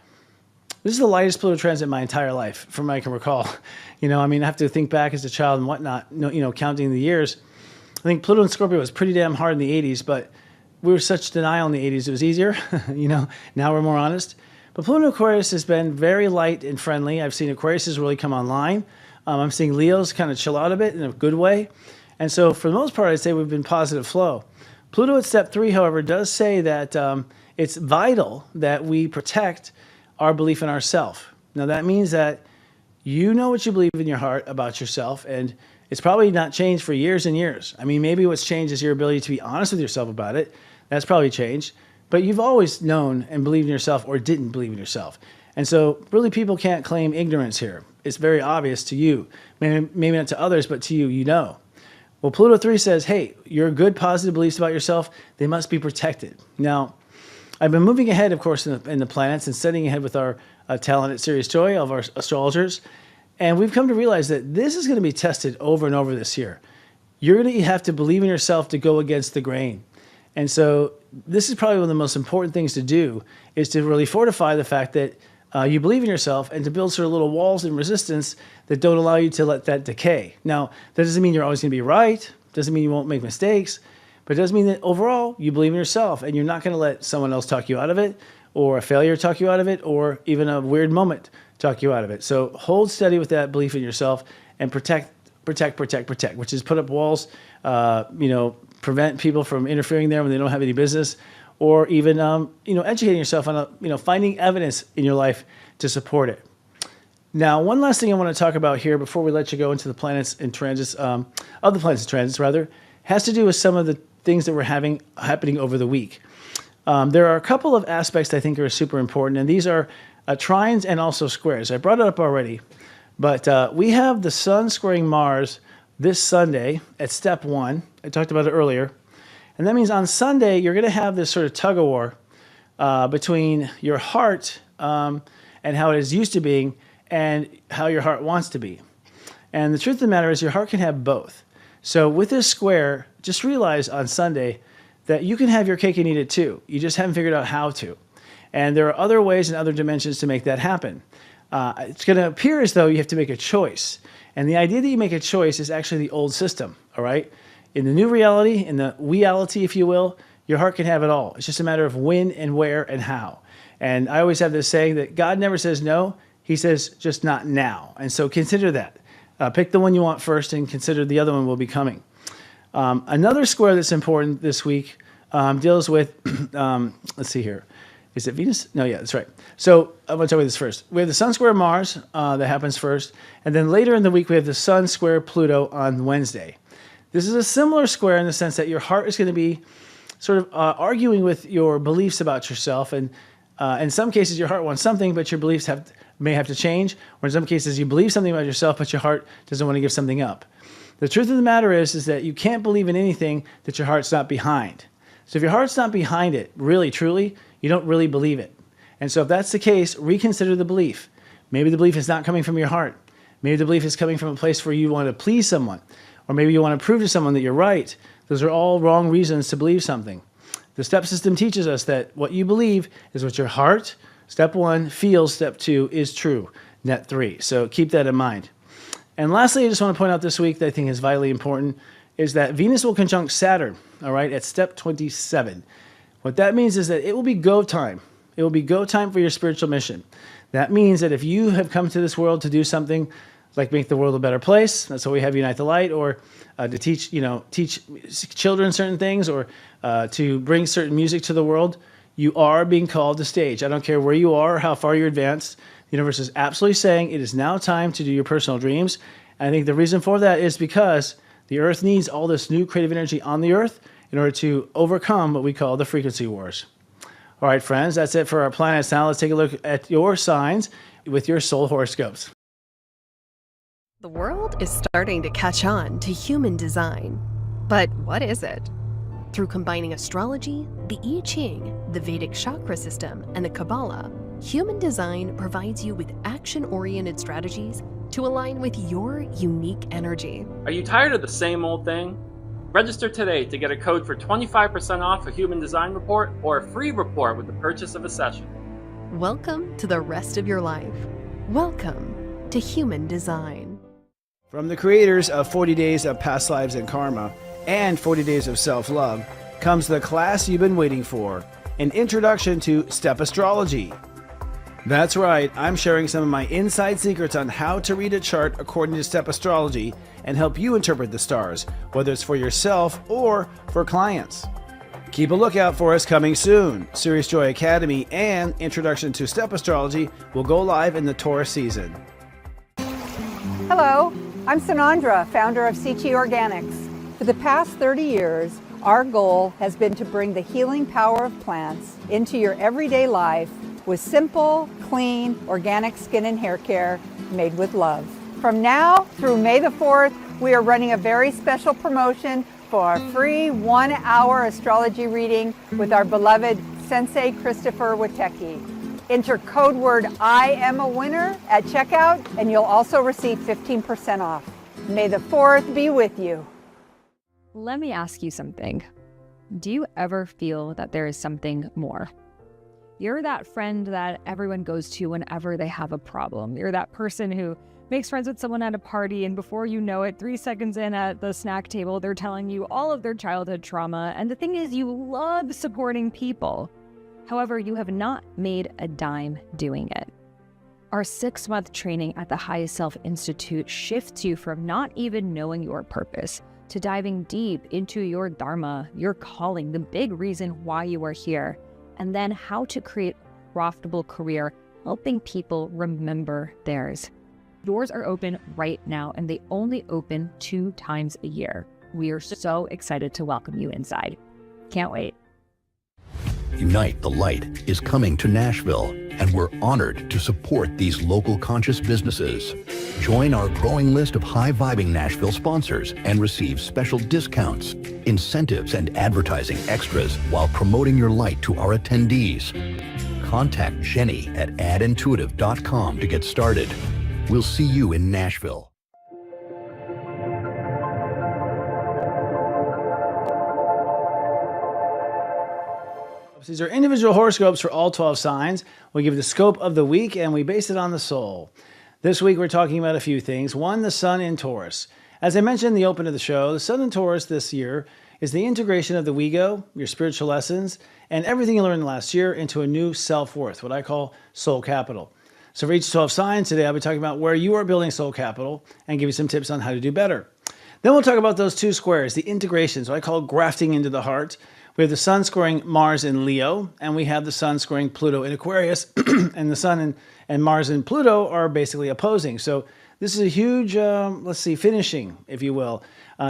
this is the lightest Pluto transit in my entire life, from what I can recall. I have to think back as a child and whatnot, counting the years. I think Pluto and Scorpio was pretty damn hard in the 80s, but we were such denial in the 80s, it was easier. Now we're more honest. But Pluto and Aquarius has been very light and friendly. I've seen Aquarius really come online. I'm seeing Leos kind of chill out a bit in a good way. And so for the most part, I'd say we've been positive flow. Pluto at step 3, however, does say that it's vital that we protect our belief in ourselves. Now, that means that you know what you believe in your heart about yourself, and it's probably not changed for years and years. Maybe what's changed is your ability to be honest with yourself about it. That's probably changed. But you've always known and believed in yourself or didn't believe in yourself. And so really people can't claim ignorance here. It's very obvious to you. Maybe not to others, but to you, Well, Pluto 3 says, hey, your good positive beliefs about yourself, they must be protected. Now, I've been moving ahead, of course, in the planets and setting ahead with our talent at Serious Joy, of our astrologers. And we've come to realize that this is going to be tested over and over this year. You're going to have to believe in yourself to go against the grain. And so this is probably one of the most important things to do, is to really fortify the fact that you believe in yourself and to build sort of little walls and resistance that don't allow you to let that decay. Now, that doesn't mean you're always going to be right. Doesn't mean you won't make mistakes. But it does mean that overall you believe in yourself and you're not going to let someone else talk you out of it, or a failure talk you out of it, or even a weird moment talk you out of it. So hold steady with that belief in yourself and protect, which is put up walls, prevent people from interfering there when they don't have any business, or even, educating yourself on, finding evidence in your life to support it. Now, one last thing I want to talk about here before we let you go into the planets and transits, has to do with some of the things that were happening over the week. There are a couple of aspects that I think are super important, and these are trines and also squares. I brought it up already, but we have the Sun squaring Mars this Sunday at step 1. I talked about it earlier. And that means on Sunday, you're going to have this sort of tug of war between your heart and how it is used to being and how your heart wants to be. And the truth of the matter is your heart can have both. So with this square, just realize on Sunday that you can have your cake and eat it too. You just haven't figured out how to. And there are other ways and other dimensions to make that happen. It's going to appear as though you have to make a choice. And the idea that you make a choice is actually the old system, all right? In the new reality, in the we-ality, if you will, your heart can have it all. It's just a matter of when and where and how. And I always have this saying that God never says no. He says just not now. And so consider that. Pick the one you want first and consider the other one will be coming. Another square that's important this week deals with, let's see here. Is it Venus? No, yeah, that's right. So I'm going to tell you this first. We have the Sun square Mars that happens first. And then later in the week, we have the Sun square Pluto on Wednesday. This is a similar square in the sense that your heart is going to be sort of arguing with your beliefs about yourself. And in some cases, your heart wants something, but your beliefs may have to change. Or in some cases, you believe something about yourself, but your heart doesn't want to give something up. The truth of the matter is that you can't believe in anything that your heart's not behind. So if your heart's not behind it, really, truly, you don't really believe it. And so if that's the case, reconsider the belief. Maybe the belief is not coming from your heart. Maybe the belief is coming from a place where you want to please someone. Or maybe you want to prove to someone that you're right. Those are all wrong reasons to believe something. The step system teaches us that what you believe is what your heart, Step 1 feels, step 2 is true, net 3. So keep that in mind. And lastly, I just want to point out this week that I think is vitally important is that Venus will conjunct Saturn, all right, at step 27. What that means is that it will be go time. It will be go time for your spiritual mission. That means that if you have come to this world to do something like make the world a better place, that's why we have Unite the Light, or to teach children certain things, or to bring certain music to the world, you are being called to stage. I don't care where you are or how far you're advanced. The universe is absolutely saying it is now time to do your personal dreams. And I think the reason for that is because the earth needs all this new creative energy on the earth in order to overcome what we call the frequency wars. All right, friends, that's it for our planets. Now let's take a look at your signs with your soul horoscopes. The world is starting to catch on to human design. But what is it? Through combining astrology, the I Ching, the Vedic chakra system, and the Kabbalah, human design provides you with action-oriented strategies to align with your unique energy. Are you tired of the same old thing? Register today to get a code for 25% off a human design report or a free report with the purchase of a session. Welcome to the rest of your life. Welcome to human design. From the creators of 40 Days of Past Lives and Karma and 40 Days of Self-Love comes the class you've been waiting for, an introduction to step astrology. That's right, I'm sharing some of my inside secrets on how to read a chart according to step astrology and help you interpret the stars, whether it's for yourself or for clients. Keep a lookout for us coming soon. Serious Joy Academy and Introduction to Step Astrology will go live in the Taurus season. Hello, I'm Sanandra, founder of CT Organics. For the past 30 years, our goal has been to bring the healing power of plants into your everyday life with simple, clean, organic skin and hair care made with love. From now through May the 4th, we are running a very special promotion for our free 1-hour astrology reading with our beloved Sensei Christopher Witecki. Enter code word IAMAWINNER at checkout and you'll also receive 15% off. May the 4th be with you. Let me ask you something. Do you ever feel that there is something more? You're that friend that everyone goes to whenever they have a problem. You're that person who makes friends with someone at a party, and before you know it, 3 seconds in at the snack table, they're telling you all of their childhood trauma. And the thing is, you love supporting people. However, you have not made a dime doing it. Our 6-month training at the Highest Self Institute shifts you from not even knowing your purpose to diving deep into your dharma, your calling, the big reason why you are here, and then how to create a profitable career helping people remember theirs. Doors are open right now, and they only open 2 times a year. We are so excited to welcome you inside. Can't wait. Unite the Light is coming to Nashville, and we're honored to support these local conscious businesses. Join our growing list of high-vibing Nashville sponsors and receive special discounts, incentives, and advertising extras while promoting your light to our attendees. Contact Jenny at adintuitive.com to get started. We'll see you in Nashville. These are individual horoscopes for all 12 signs. We give the scope of the week and we base it on the soul. This week we're talking about a few things. One, the sun in Taurus. As I mentioned in the open of the show, the sun in Taurus this year is the integration of the Wego, your spiritual lessons, and everything you learned last year into a new self-worth, what I call soul capital. So for each 12 signs today, I'll be talking about where you are building soul capital and give you some tips on how to do better. Then we'll talk about those 2 squares, the integrations, what I call grafting into the heart. We have the sun squaring Mars in Leo, and we have the sun squaring Pluto in Aquarius, and the sun and Mars and Pluto are basically opposing. So this is a huge, finishing, if you will,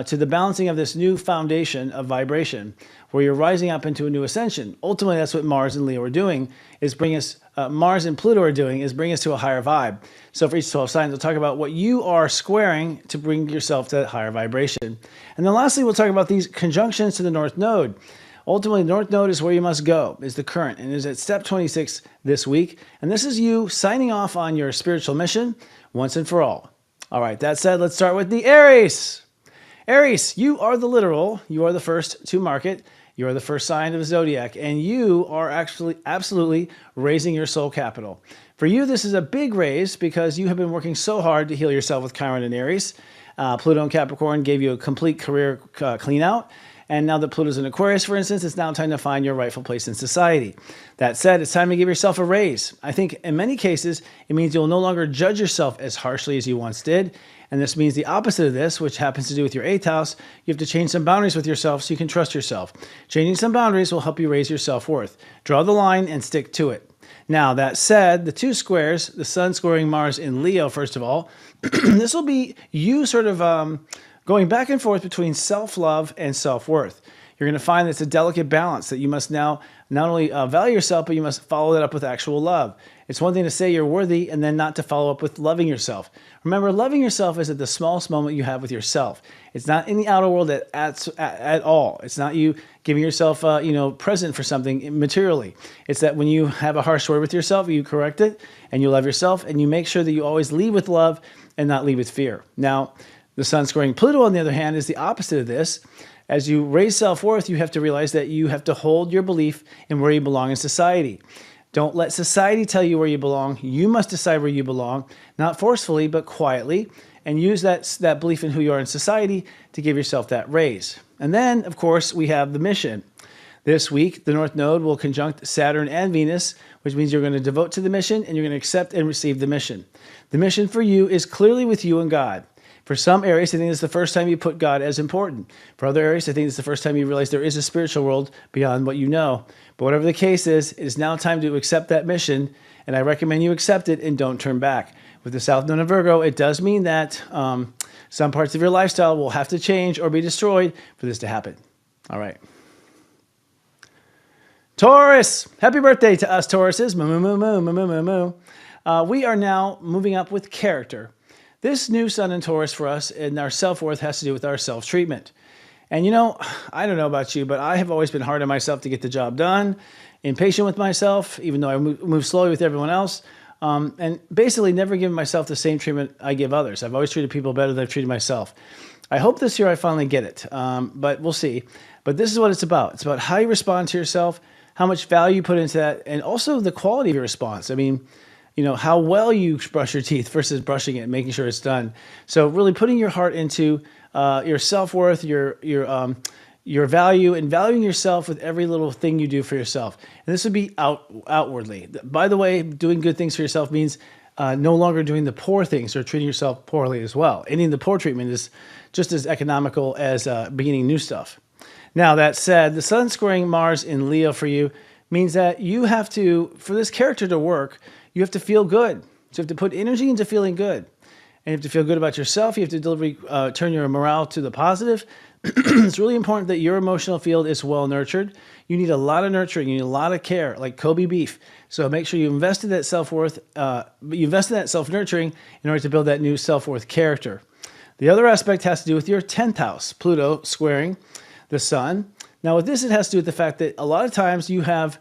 to the balancing of this new foundation of vibration, where you're rising up into a new ascension. Ultimately, that's what Mars and Leo are doing, is bring us, Mars and Pluto are doing, is bring us to a higher vibe. So for each 12 signs, we'll talk about what you are squaring to bring yourself to that higher vibration. And then lastly, we'll talk about these conjunctions to the North Node. Ultimately, the North Node is where you must go, is the current, and is at step 26 this week. And this is you signing off on your spiritual mission once and for all. All right, that said, let's start with the Aries. Aries, you are the literal, you are the first to market, You are the first sign of the Zodiac, and you are actually absolutely raising your soul capital. For you, this is a big raise because you have been working so hard to heal yourself with Chiron and Aries. Pluto and Capricorn gave you a complete career clean out. And now that Pluto's in Aquarius, for instance, it's now time to find your rightful place in society. That said, it's time to give yourself a raise. I think in many cases, it means you'll no longer judge yourself as harshly as you once did. And this means the opposite of this, which happens to do with your 8th house. You have to change some boundaries with yourself so you can trust yourself. Changing some boundaries will help you raise your self-worth. Draw the line and stick to it. Now, that said, the 2 squares, the Sun squaring Mars in Leo, first of all, this will be you sort of going back and forth between self-love and self-worth. You're going to find that it's a delicate balance that you must now not only value yourself, but you must follow that up with actual love. It's one thing to say you're worthy and then not to follow up with loving yourself. Remember, loving yourself is at the smallest moment you have with yourself. It's not in the outer world at all. It's not you giving yourself present for something materially. It's that when you have a harsh word with yourself, you correct it and you love yourself and you make sure that you always lead with love and not lead with fear. Now, the Sun squaring Pluto, on the other hand, is the opposite of this. As you raise self-worth, you have to realize that you have to hold your belief in where you belong in society. Don't let society tell you where you belong. You must decide where you belong, not forcefully, but quietly, and use that belief in who you are in society to give yourself that raise. And then, of course, we have the mission. This week, the North Node will conjunct Saturn and Venus, which means you're going to devote to the mission and you're going to accept and receive the mission. The mission for you is clearly with you and God. For some Aries, I think it's the first time you put God as important. For other Aries, I think it's the first time you realize there is a spiritual world beyond what you know. But whatever the case is, it is now time to accept that mission, and I recommend you accept it and don't turn back. With the South Node of Virgo, it does mean that some parts of your lifestyle will have to change or be destroyed for this to happen. All right. Taurus! Happy birthday to us, Tauruses. Moo, moo, moo, moo, moo, moo, moo. We are now moving up with character. This new Sun in Taurus for us and our self-worth has to do with our self-treatment. And I don't know about you, but I have always been hard on myself to get the job done, impatient with myself, even though I move slowly with everyone else, and basically never given myself the same treatment I give others. I've always treated people better than I've treated myself. I hope this year I finally get it, but we'll see. But this is what it's about. It's about how you respond to yourself, how much value you put into that, and also the quality of your response. I mean, how well you brush your teeth versus brushing it and making sure it's done. So really putting your heart into your self-worth, your value, and valuing yourself with every little thing you do for yourself. And this would be outwardly. By the way, doing good things for yourself means no longer doing the poor things or treating yourself poorly as well. Ending the poor treatment is just as economical as beginning new stuff. Now, that said, the Sun squaring Mars in Leo for you means that you have to, for this character to work, you have to feel good. So you have to put energy into feeling good. And you have to feel good about yourself. You have to turn your morale to the positive. It's really important that your emotional field is well nurtured. You need a lot of nurturing. You need a lot of care, like Kobe beef. So make sure you invest in that self-worth. You invest in that self-nurturing in order to build that new self-worth character. The other aspect has to do with your 10th house, Pluto squaring the Sun. Now with this, it has to do with the fact that a lot of times you have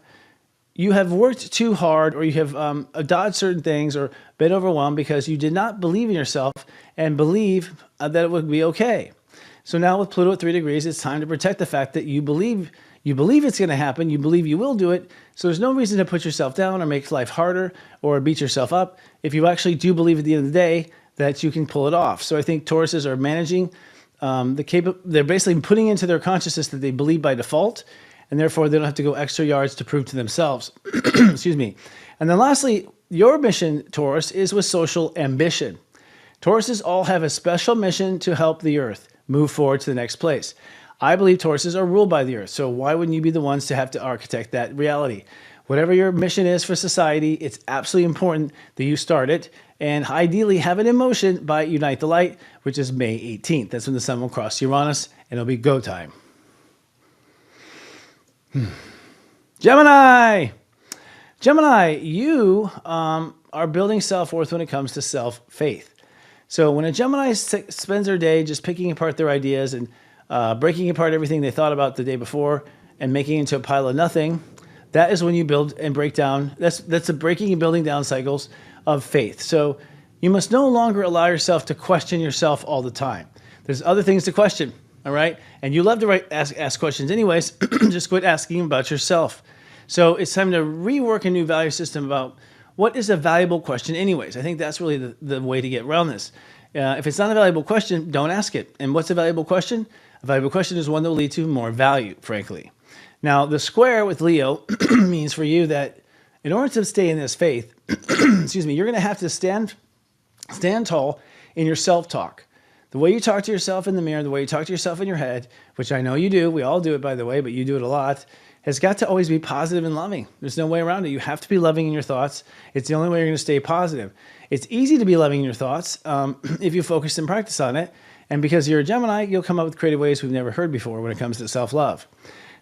worked too hard, or you have dodged certain things or been overwhelmed because you did not believe in yourself and believe that it would be okay. So now with Pluto at 3 degrees, it's time to protect the fact that you believe it's going to happen. You believe you will do it. So there's no reason to put yourself down or make life harder or beat yourself up if you actually do believe at the end of the day that you can pull it off. So I think Tauruses are managing they're basically putting into their consciousness that they believe by default, and therefore they don't have to go extra yards to prove to themselves. Excuse me. And then lastly, your mission, Taurus, is with social ambition. Tauruses all have a special mission to help the Earth move forward to the next place. I believe Tauruses are ruled by the Earth, so why wouldn't you be the ones to have to architect that reality? Whatever your mission is for society, it's absolutely important that you start it, and ideally have it in motion by Unite the Light, which is May 18th. That's when the sun will cross Uranus, and it'll be go time. Gemini! Gemini, you are building self-worth when it comes to self-faith. So when a Gemini spends their day just picking apart their ideas and breaking apart everything they thought about the day before and making it into a pile of nothing, that is when you build and break down. That's a breaking and building down cycles of faith. So you must no longer allow yourself to question yourself all the time. There's other things to question. All right. And you love to ask questions anyways. Just quit asking about yourself. So it's time to rework a new value system about what is a valuable question anyways. I think that's really the way to get around this. If it's not a valuable question, don't ask it. And what's a valuable question? A valuable question is one that will lead to more value, frankly. Now, the square with Leo means for you that in order to stay in this faith, excuse me, you're going to have to stand tall in your self-talk. The way you talk to yourself in the mirror, the way you talk to yourself in your head, which I know you do, we all do it, by the way, but you do it a lot, has got to always be positive and loving. There's no way around it. You have to be loving in your thoughts. It's the only way you're going to stay positive. It's easy to be loving in your thoughts if you focus and practice on it. And because you're a Gemini, you'll come up with creative ways we've never heard before when it comes to self-love.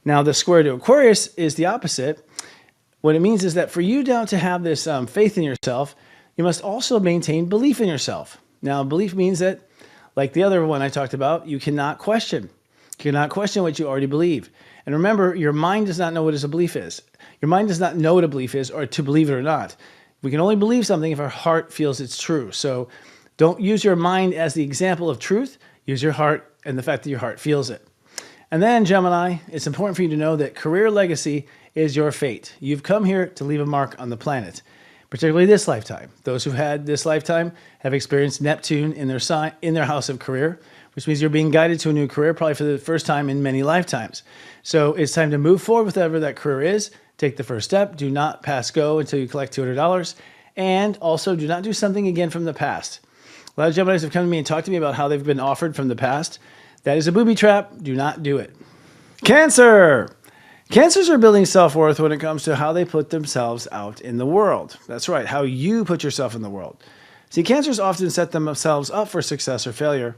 Now, the square to Aquarius is the opposite. What it means is that for you now to have this faith in yourself, you must also maintain belief in yourself. Now, belief means that, like the other one I talked about, you cannot question. You cannot question what you already believe. And remember, your mind does not know what a belief is. Your mind does not know what a belief is or to believe it or not. We can only believe something if our heart feels it's true. So don't use your mind as the example of truth. Use your heart and the fact that your heart feels it. And then, Gemini, it's important for you to know that career legacy is your fate. You've come here to leave a mark on the planet, particularly this lifetime. Those who've had this lifetime have experienced Neptune in their house of career, which means you're being guided to a new career, probably for the first time in many lifetimes. So it's time to move forward with whatever that career is. Take the first step. Do not pass go until you collect $200. And also do not do something again from the past. A lot of Geminis have come to me and talked to me about how they've been offered from the past. That is a booby trap. Do not do it. Cancer. Cancers are building self-worth when it comes to how they put themselves out in the world. That's right, how you put yourself in the world. See, Cancers often set themselves up for success or failure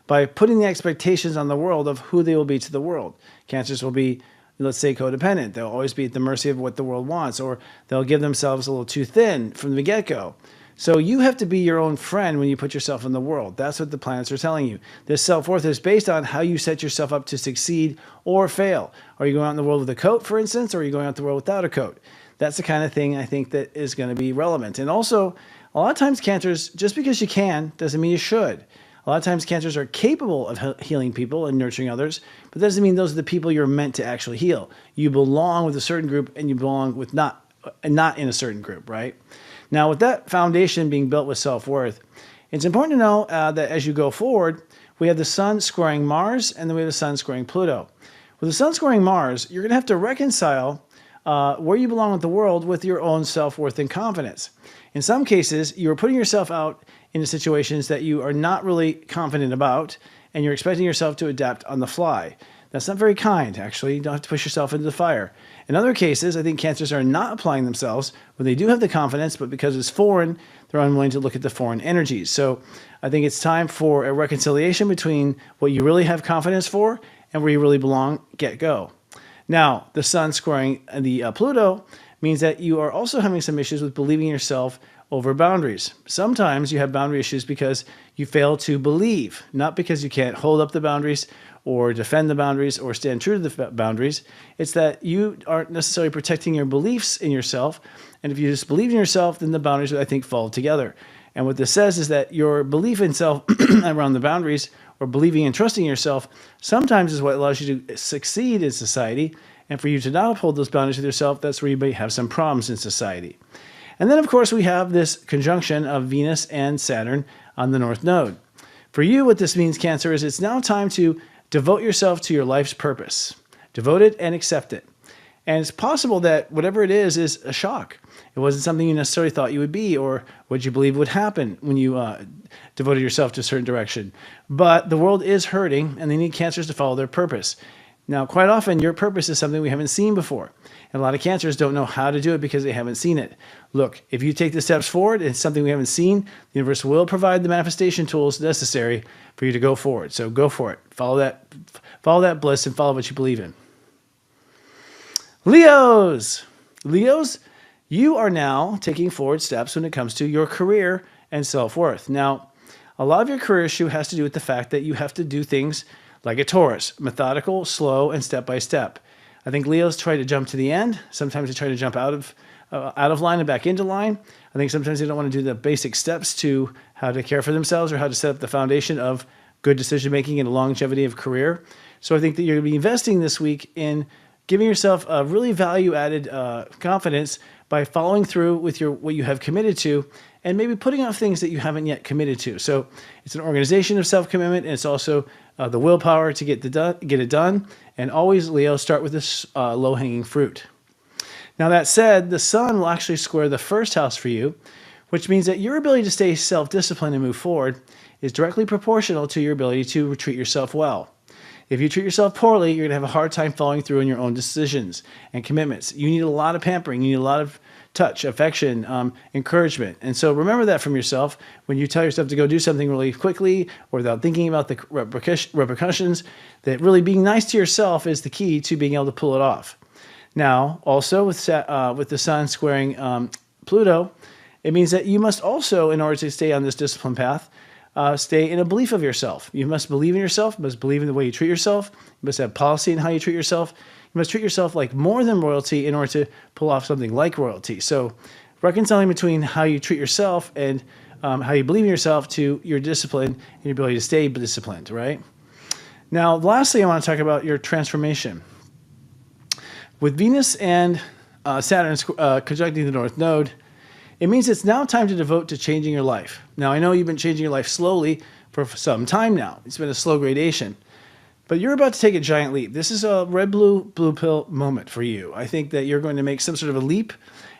by putting the expectations on the world of who they will be to the world. Cancers will be, let's say, codependent. They'll always be at the mercy of what the world wants, or they'll give themselves a little too thin from the get-go. So you have to be your own friend when you put yourself in the world. That's what the planets are telling you. This self-worth is based on how you set yourself up to succeed or fail. Are you going out in the world with a coat, for instance, or are you going out in the world without a coat? That's the kind of thing I think that is going to be relevant. And also, a lot of times Cancers, just because you can, doesn't mean you should. A lot of times Cancers are capable of healing people and nurturing others, but that doesn't mean those are the people you're meant to actually heal. You belong with a certain group and you belong with not in a certain group, right? Now, with that foundation being built with self-worth, it's important to know that as you go forward, we have the Sun squaring Mars, and then we have the Sun squaring Pluto. With the Sun squaring Mars, you're going to have to reconcile where you belong with the world with your own self-worth and confidence. In some cases, you're putting yourself out into situations that you are not really confident about, and you're expecting yourself to adapt on the fly. That's not very kind, actually. You don't have to push yourself into the fire. In other cases, I think Cancers are not applying themselves when they do have the confidence, but because it's foreign, they're unwilling to look at the foreign energies. So I think it's time for a reconciliation between what you really have confidence for and where you really belong, go. Now, the Sun squaring the Pluto means that you are also having some issues with believing yourself over boundaries. Sometimes you have boundary issues because you fail to believe, not because you can't hold up the boundaries or defend the boundaries or stand true to the boundaries. It's that you aren't necessarily protecting your beliefs in yourself. And if you just believe in yourself, then the boundaries, I think, fall together. And what this says is that your belief in self around the boundaries, or believing and trusting yourself, sometimes is what allows you to succeed in society. And for you to not uphold those boundaries with yourself, that's where you may have some problems in society. And then, of course, we have this conjunction of Venus and Saturn on the North Node. For you, what this means, Cancer, is it's now time to devote yourself to your life's purpose. Devote it and accept it. And it's possible that whatever it is a shock. It wasn't something you necessarily thought you would be or what you believe would happen when you devoted yourself to a certain direction. But the world is hurting, and they need Cancers to follow their purpose. Now, quite often, your purpose is something we haven't seen before. And a lot of Cancers don't know how to do it because they haven't seen it. Look, if you take the steps forward, it's something we haven't seen, the universe will provide the manifestation tools necessary for you to go forward. So go for it. Follow that bliss and follow what you believe in. Leos, you are now taking forward steps when it comes to your career and self-worth. Now, a lot of your career issue has to do with the fact that you have to do things like a Taurus, methodical, slow, and step by step. I think Leos try to jump to the end. Sometimes they try to jump out of line and back into line. I think sometimes they don't want to do the basic steps to how to care for themselves or how to set up the foundation of good decision making and longevity of career. So I think that you're going to be investing this week in giving yourself a really value-added confidence by following through with what you have committed to, and maybe putting off things that you haven't yet committed to. So it's an organization of self-commitment, and it's also the willpower to get it done. And always, Leo, start with this low-hanging fruit. Now that said, the sun will actually square the first house for you, which means that your ability to stay self-disciplined and move forward is directly proportional to your ability to treat yourself well. If you treat yourself poorly, you're going to have a hard time following through on your own decisions and commitments. You need a lot of pampering. You need a lot of touch, affection, encouragement. And so remember that from yourself when you tell yourself to go do something really quickly or without thinking about the repercussions, that really being nice to yourself is the key to being able to pull it off. Now, also with the sun squaring Pluto, it means that you must also, in order to stay on this discipline path, stay in a belief of yourself. You must believe in yourself. You must believe in the way you treat yourself. You must have policy in how you treat yourself. You must treat yourself like more than royalty in order to pull off something like royalty. So reconciling between how you treat yourself and how you believe in yourself to your discipline and your ability to stay disciplined, right? Now, lastly, I want to talk about your transformation. With Venus and Saturn conjuncting the North Node, it means it's now time to devote to changing your life. Now, I know you've been changing your life slowly for some time now. It's been a slow gradation. But you're about to take a giant leap. This is a red-blue, blue pill moment for you. I think that you're going to make some sort of a leap,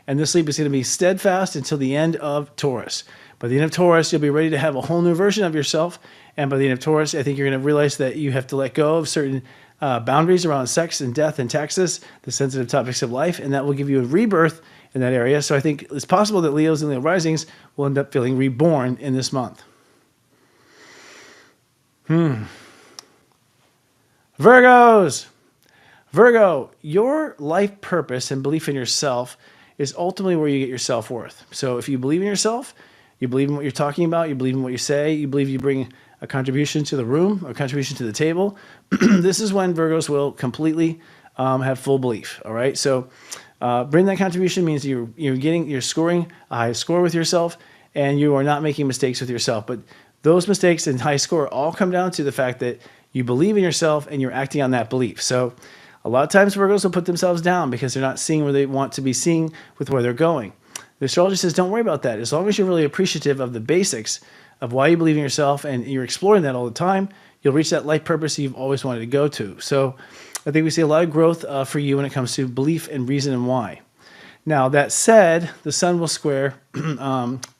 and this leap is going to be steadfast until the end of Taurus. By the end of Taurus, you'll be ready to have a whole new version of yourself. And by the end of Taurus, I think you're going to realize that you have to let go of certain boundaries around sex and death and taxes, the sensitive topics of life, and that will give you a rebirth in that area. So I think it's possible that Leos and Leo risings will end up feeling reborn in this month. Virgos. Virgo, your life purpose and belief in yourself is ultimately where you get your self-worth. So if you believe in yourself, you believe in what you're talking about, you believe in what you say, you believe you bring a contribution to the room, a contribution to the table, this is when Virgos will completely have full belief. All right. So bring that contribution means you're scoring a high score with yourself, and you are not making mistakes with yourself. But those mistakes and high score all come down to the fact that you believe in yourself and you're acting on that belief. So a lot of times Virgos will put themselves down because they're not seeing where they want to be seeing with where they're going. The astrology says don't worry about that. As long as you're really appreciative of the basics of why you believe in yourself and you're exploring that all the time, you'll reach that life purpose you've always wanted to go to. So I think we see a lot of growth for you when it comes to belief and reason and why. Now, that said, the sun will square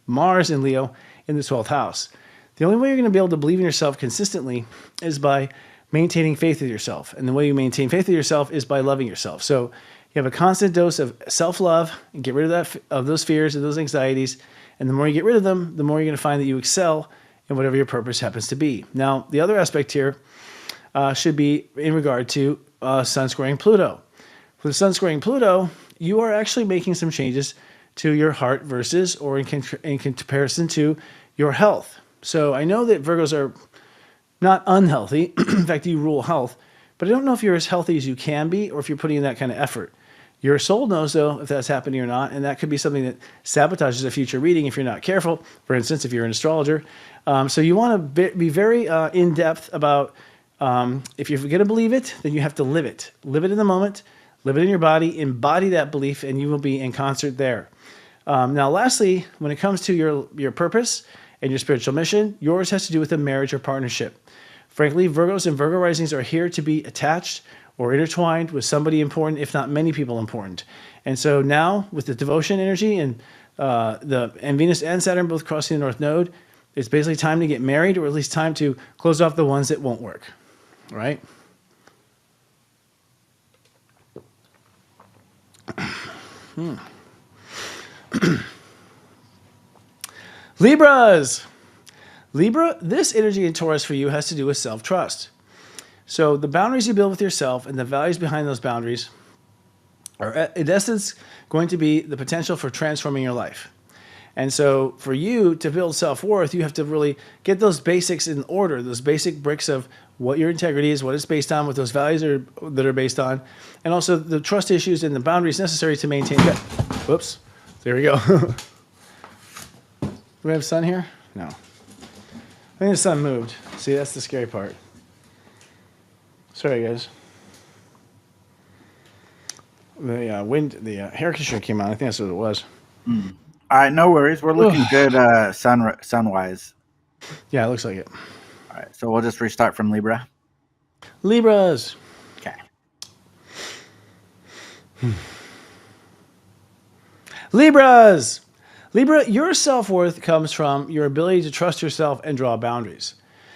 Mars in Leo in the 12th house. The only way you're going to be able to believe in yourself consistently is by maintaining faith with yourself. And the way you maintain faith with yourself is by loving yourself. So you have a constant dose of self-love and get rid of those fears and those anxieties. And the more you get rid of them, the more you're going to find that you excel in whatever your purpose happens to be. Now, the other aspect here should be in regard to sun squaring Pluto. With the sun squaring Pluto, you are actually making some changes to your heart versus or in comparison to your health. So I know that Virgos are not unhealthy. In fact, you rule health. But I don't know if you're as healthy as you can be or if you're putting in that kind of effort. Your soul knows, though, if that's happening or not, and that could be something that sabotages a future reading if you're not careful, for instance, if you're an astrologer. So you want to be very in-depth about if you're going to believe it, then you have to live it. Live it in the moment, live it in your body, embody that belief, and you will be in concert there. Now, lastly, when it comes to your purpose and your spiritual mission, yours has to do with a marriage or partnership. Frankly, Virgos and Virgo risings are here to be attached or intertwined with somebody important, if not many people important. And so now, with the devotion energy and Venus and Saturn both crossing the North Node, it's basically time to get married, or at least time to close off the ones that won't work. Right? Libras. Libra, this energy in Taurus for you has to do with self-trust. So the boundaries you build with yourself and the values behind those boundaries are, in essence, going to be the potential for transforming your life. And so for you to build self-worth, you have to really get those basics in order, those basic bricks of what your integrity is, what it's based on, what those values that are based on, and also the trust issues and the boundaries necessary to maintain that. Whoops. There we go. Do we have sun here? No. I think the sun moved. See, that's the scary part. Sorry, guys. The hair conditioner came on. I think that's what it was. All right, no worries. We're looking good sun-wise. Yeah, it looks like it. All right, so we'll just restart from Libra. Libras. Okay. Libras. Libra, your self-worth comes from your ability to trust yourself and draw boundaries.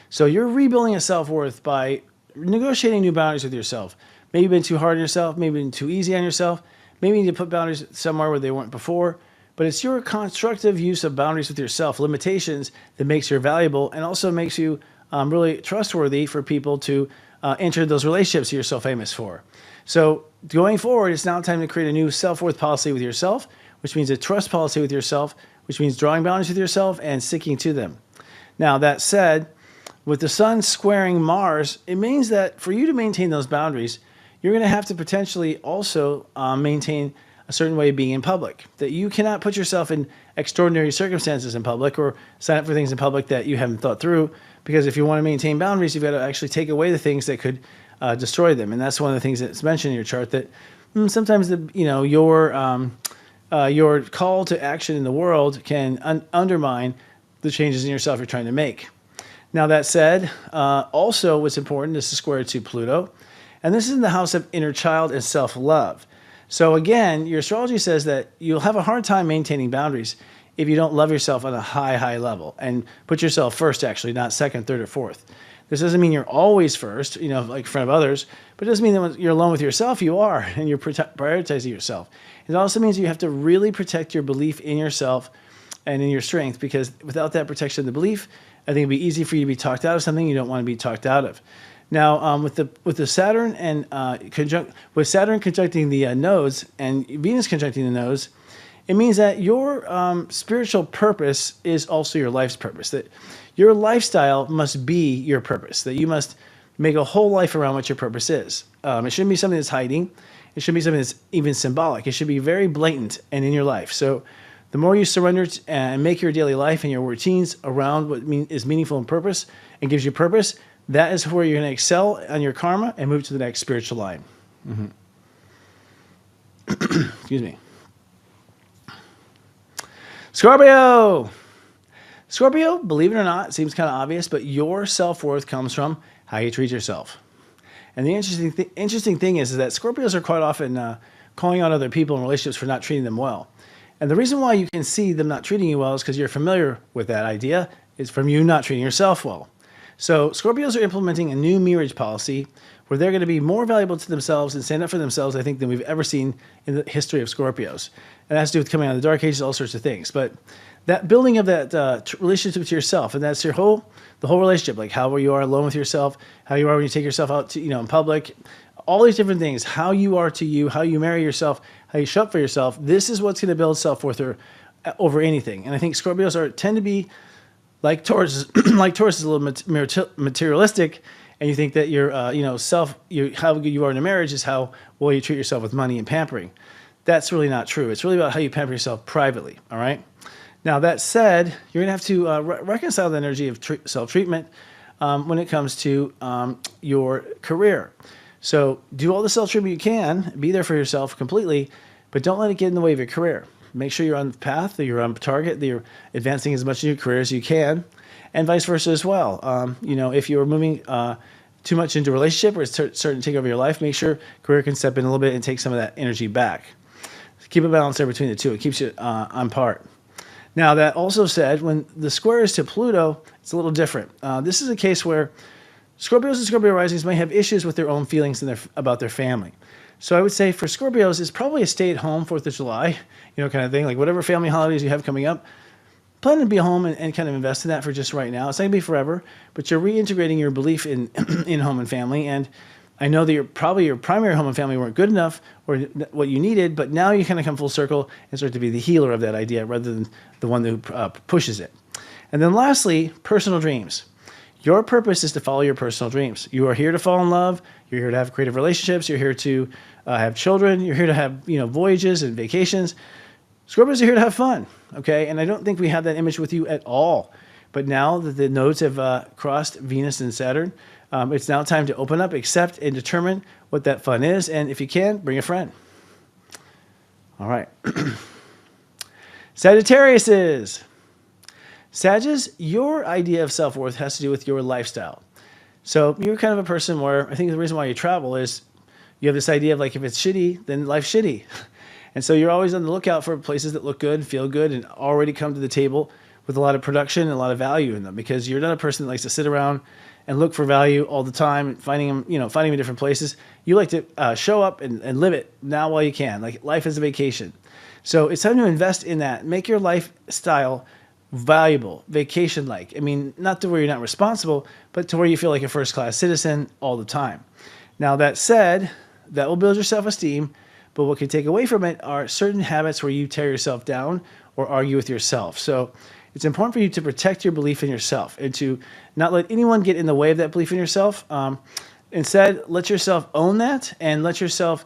So you're rebuilding a self-worth by negotiating new boundaries with yourself. Maybe you've been too hard on yourself, maybe been too easy on yourself. Maybe you need to put boundaries somewhere where they weren't before. But it's your constructive use of boundaries with yourself, limitations, that makes you valuable and also makes you really trustworthy for people to enter those relationships you're so famous for. So going forward, it's now time to create a new self-worth policy with yourself, which means a trust policy with yourself, which means drawing boundaries with yourself and sticking to them. Now, that said, with the sun squaring Mars, it means that for you to maintain those boundaries, you're going to have to potentially also maintain a certain way of being in public, that you cannot put yourself in extraordinary circumstances in public or sign up for things in public that you haven't thought through, because if you want to maintain boundaries, you've got to actually take away the things that could destroy them. And that's one of the things that's mentioned in your chart, that sometimes your call to action in the world can undermine the changes in yourself you're trying to make. Now, that said, also what's important is to square to Pluto. And this is in the house of inner child and self-love. So again, your astrology says that you'll have a hard time maintaining boundaries if you don't love yourself on a high level and put yourself first, actually, not second, third, or fourth. This doesn't mean you're always first, like in front of others, but it doesn't mean that when you're alone with yourself, you are, and you're prioritizing yourself. It also means you have to really protect your belief in yourself and in your strength, because without that protection of the belief, I think it'd be easy for you to be talked out of something you don't want to be talked out of. Now, with the Saturn and with Saturn conjuncting the nodes and Venus conjuncting the nodes, it means that your spiritual purpose is also your life's purpose. That your lifestyle must be your purpose. That you must make a whole life around what your purpose is. It shouldn't be something that's hiding. It should be something that's even symbolic. It should be very blatant and in your life. So, the more you surrender and make your daily life and your routines around what is meaningful and purpose and gives you purpose, that is where you're going to excel on your karma and move to the next spiritual line. Excuse me. Scorpio. Scorpio, believe it or not, seems kind of obvious, but your self-worth comes from how you treat yourself. And the interesting thing is that Scorpios are quite often calling out other people in relationships for not treating them well. And the reason why you can see them not treating you well is because you're familiar with that idea. It's from you not treating yourself well. So Scorpios are implementing a new marriage policy where they're going to be more valuable to themselves and stand up for themselves, I think, than we've ever seen in the history of Scorpios. And that has to do with coming out of the dark ages, all sorts of things. But that building of that relationship to yourself, and that's the whole relationship, like how you are alone with yourself, how you are when you take yourself out to, in public, all these different things, how you are to you, how you marry yourself, how you show up for yourself. This is what's going to build self-worth over anything. And I think Scorpios tend to be like Taurus. Like Taurus is a little materialistic, and you think that your how good you are in a marriage is how well you treat yourself with money and pampering. That's really not true. It's really about how you pamper yourself privately. All right. Now, that said, you're going to have to reconcile the energy of self-treatment when it comes to your career. So do all the self-treatment you can, be there for yourself completely, but don't let it get in the way of your career. Make sure you're on the path, that you're on target, that you're advancing as much in your career as you can, and vice versa as well. If you're moving too much into a relationship or it's starting to take over your life, make sure career can step in a little bit and take some of that energy back. Keep a balance there between the two. It keeps you on par. Now, that also said, when the square is to Pluto, it's a little different. This is a case where Scorpios and Scorpio risings may have issues with their own feelings about their family. So I would say for Scorpios, it's probably a stay-at-home 4th of July, kind of thing. Like whatever family holidays you have coming up, plan to be home and kind of invest in that for just right now. It's not going to be forever, but you're reintegrating your belief in home and family. And I know that your primary home and family weren't good enough or what you needed, but now you kind of come full circle and start to be the healer of that idea rather than the one who pushes it. And then lastly, personal dreams. Your purpose is to follow your personal dreams. You are here to fall in love. You're here to have creative relationships. You're here to have children. You're here to have voyages and vacations. Scorpios are here to have fun, okay? And I don't think we have that image with you at all. But now that the nodes have crossed Venus and Saturn, it's now time to open up, accept, and determine what that fun is. And if you can, bring a friend. All right. Sagittarius is. Sagittarius, your idea of self-worth has to do with your lifestyle. So you're kind of a person where I think the reason why you travel is you have this idea of like, if it's shitty, then life's shitty. And so you're always on the lookout for places that look good, feel good, and already come to the table with a lot of production and a lot of value in them, because you're not a person that likes to sit around and look for value all the time and finding them in different places. You like to show up and live it now while you can. Like, life is a vacation. So it's time to invest in that. Make your lifestyle valuable, vacation-like. I mean, not to where you're not responsible, but to where you feel like a first-class citizen all the time. Now, that said, that will build your self-esteem, but what can take away from it are certain habits where you tear yourself down or argue with yourself. So it's important for you to protect your belief in yourself and to not let anyone get in the way of that belief in yourself. Instead, let yourself own that and let yourself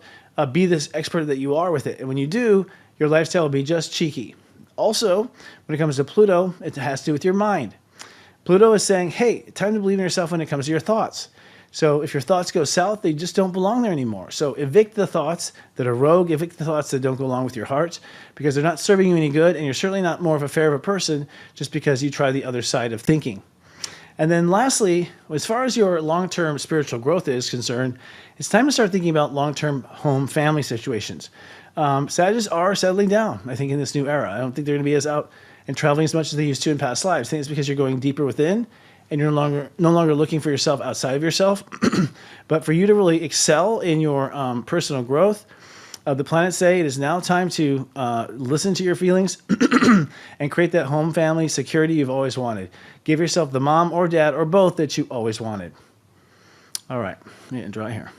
be this expert that you are with it. And when you do, your lifestyle will be just cheeky. Also, when it comes to Pluto, it has to do with your mind. Pluto is saying, hey, time to believe in yourself when it comes to your thoughts. So if your thoughts go south, they just don't belong there anymore. So evict the thoughts that are rogue, evict the thoughts that don't go along with your heart, because they're not serving you any good, and you're certainly not more of a fair of a person just because you try the other side of thinking. And then lastly, as far as your long-term spiritual growth is concerned, it's time to start thinking about long-term home family situations. Sagittarius are settling down, I think, in this new era. I don't think they're going to be as out and traveling as much as they used to in past lives. I think it's because you're going deeper within and you're no longer looking for yourself outside of yourself. But for you to really excel in your personal growth, the planets say it is now time to listen to your feelings and create that home family security you've always wanted. Give yourself the mom or dad or both that you always wanted. All right, I'm getting dry here.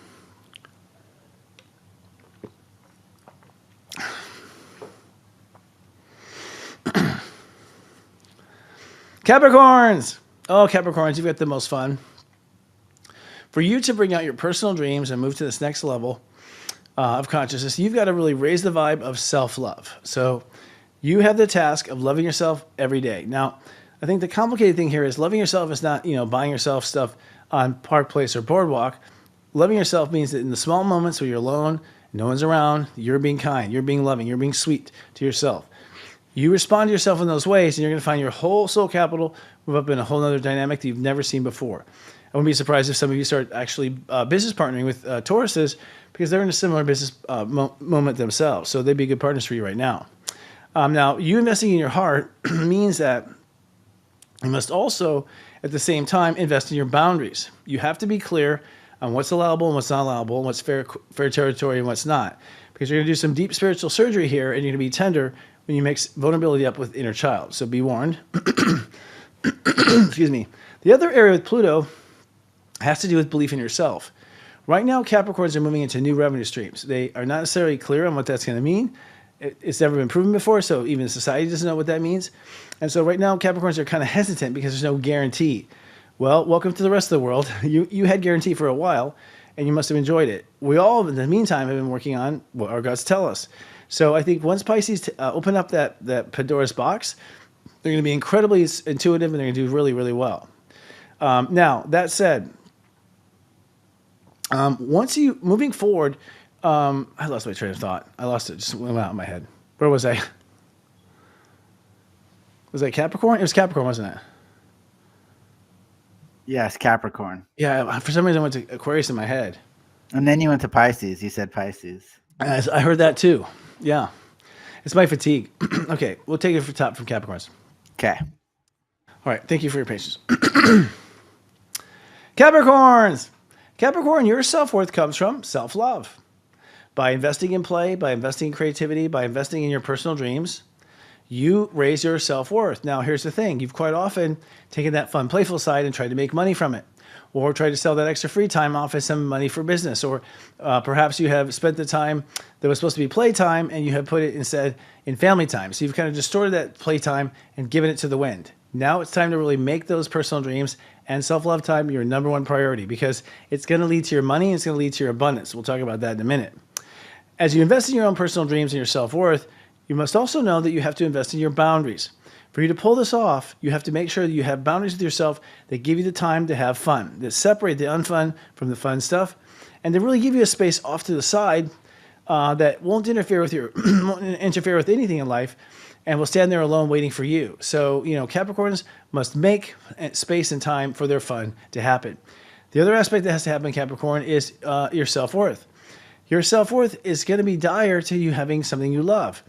Capricorns! Oh, Capricorns, you've got the most fun. For you to bring out your personal dreams and move to this next level of consciousness, you've got to really raise the vibe of self-love. So you have the task of loving yourself every day. Now, I think the complicated thing here is loving yourself is not, buying yourself stuff on Park Place or Boardwalk. Loving yourself means that in the small moments where you're alone, no one's around, you're being kind, you're being loving, you're being sweet to yourself. You respond to yourself in those ways, and you're going to find your whole soul capital move up in a whole other dynamic that you've never seen before. I wouldn't be surprised if some of you start actually business partnering with Tauruses, because they're in a similar business moment themselves. So they'd be good partners for you right now. Now, you investing in your heart means that you must also, at the same time, invest in your boundaries. You have to be clear on what's allowable and what's not allowable, and what's fair territory and what's not. Because you're going to do some deep spiritual surgery here, and you're going to be tender when you mix vulnerability up with inner child. So be warned. Excuse me. The other area with Pluto has to do with belief in yourself. Right now, Capricorns are moving into new revenue streams. They are not necessarily clear on what that's going to mean. It's never been proven before, so even society doesn't know what that means. And so right now, Capricorns are kind of hesitant because there's no guarantee. Well, welcome to the rest of the world. You had guarantee for a while, and you must have enjoyed it. We all, in the meantime, have been working on what our gods tell us. So I think once Pisces open up that Pandora's box, they're going to be incredibly intuitive, and they're going to do really, really well. Now, that said, moving forward, I lost my train of thought. I lost it. Just went out of my head. Where was I? Was that Capricorn? It was Capricorn, wasn't it? Yes, Capricorn. Yeah, for some reason I went to Aquarius in my head. And then you went to Pisces. You said Pisces. I heard that too. Yeah. It's my fatigue. Okay, we'll take it for top from Capricorns. Okay. All right, thank you for your patience. Capricorns! Capricorn, your self-worth comes from self-love. By investing in play, by investing in creativity, by investing in your personal dreams, you raise your self-worth. Now, here's the thing. You've quite often taken that fun, playful side and tried to make money from it, or tried to sell that extra free time off as some money for business, or perhaps you have spent the time that was supposed to be playtime and you have put it instead in family time. So you've kind of distorted that playtime and given it to the wind. Now it's time to really make those personal dreams and self-love time your number one priority, because it's going to lead to your money and it's going to lead to your abundance. We'll talk about that in a minute. As you invest in your own personal dreams and your self-worth, you must also know that you have to invest in your boundaries. For you to pull this off, you have to make sure that you have boundaries with yourself that give you the time to have fun, that separate the unfun from the fun stuff, and to really give you a space off to the side that won't interfere with won't interfere with anything in life, and will stand there alone waiting for you. So, Capricorns must make space and time for their fun to happen. The other aspect that has to happen in Capricorn is your self-worth. Your self-worth is going to be dire to you having something you love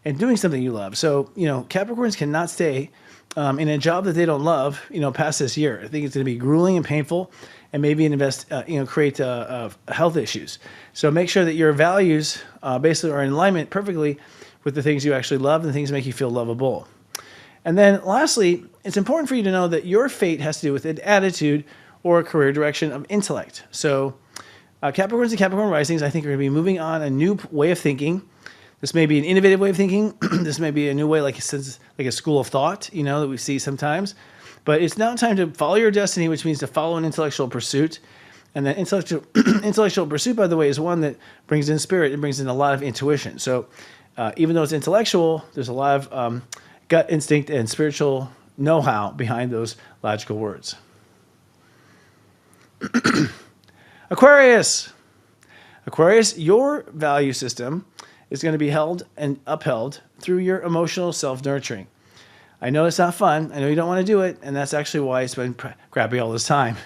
and doing something you love. So, Capricorns cannot stay in a job that they don't love, past this year. I think it's going to be grueling and painful, and maybe create health issues. So make sure that your values basically are in alignment perfectly with the things you actually love and the things that make you feel lovable. And then lastly, it's important for you to know that your fate has to do with an attitude or a career direction of intellect. So Capricorns and Capricorn risings, I think, are going to be moving on a new way of thinking. This may be an innovative way of thinking. This may be a new way, like a school of thought, that we see sometimes. But it's now time to follow your destiny, which means to follow an intellectual pursuit. And that intellectual pursuit, by the way, is one that brings in spirit and brings in a lot of intuition. So even though it's intellectual, there's a lot of gut instinct and spiritual know-how behind those logical words. Aquarius, your value system is going to be held and upheld through your emotional self-nurturing. I know it's not fun. I know you don't want to do it, and that's actually why it's been crappy all this time.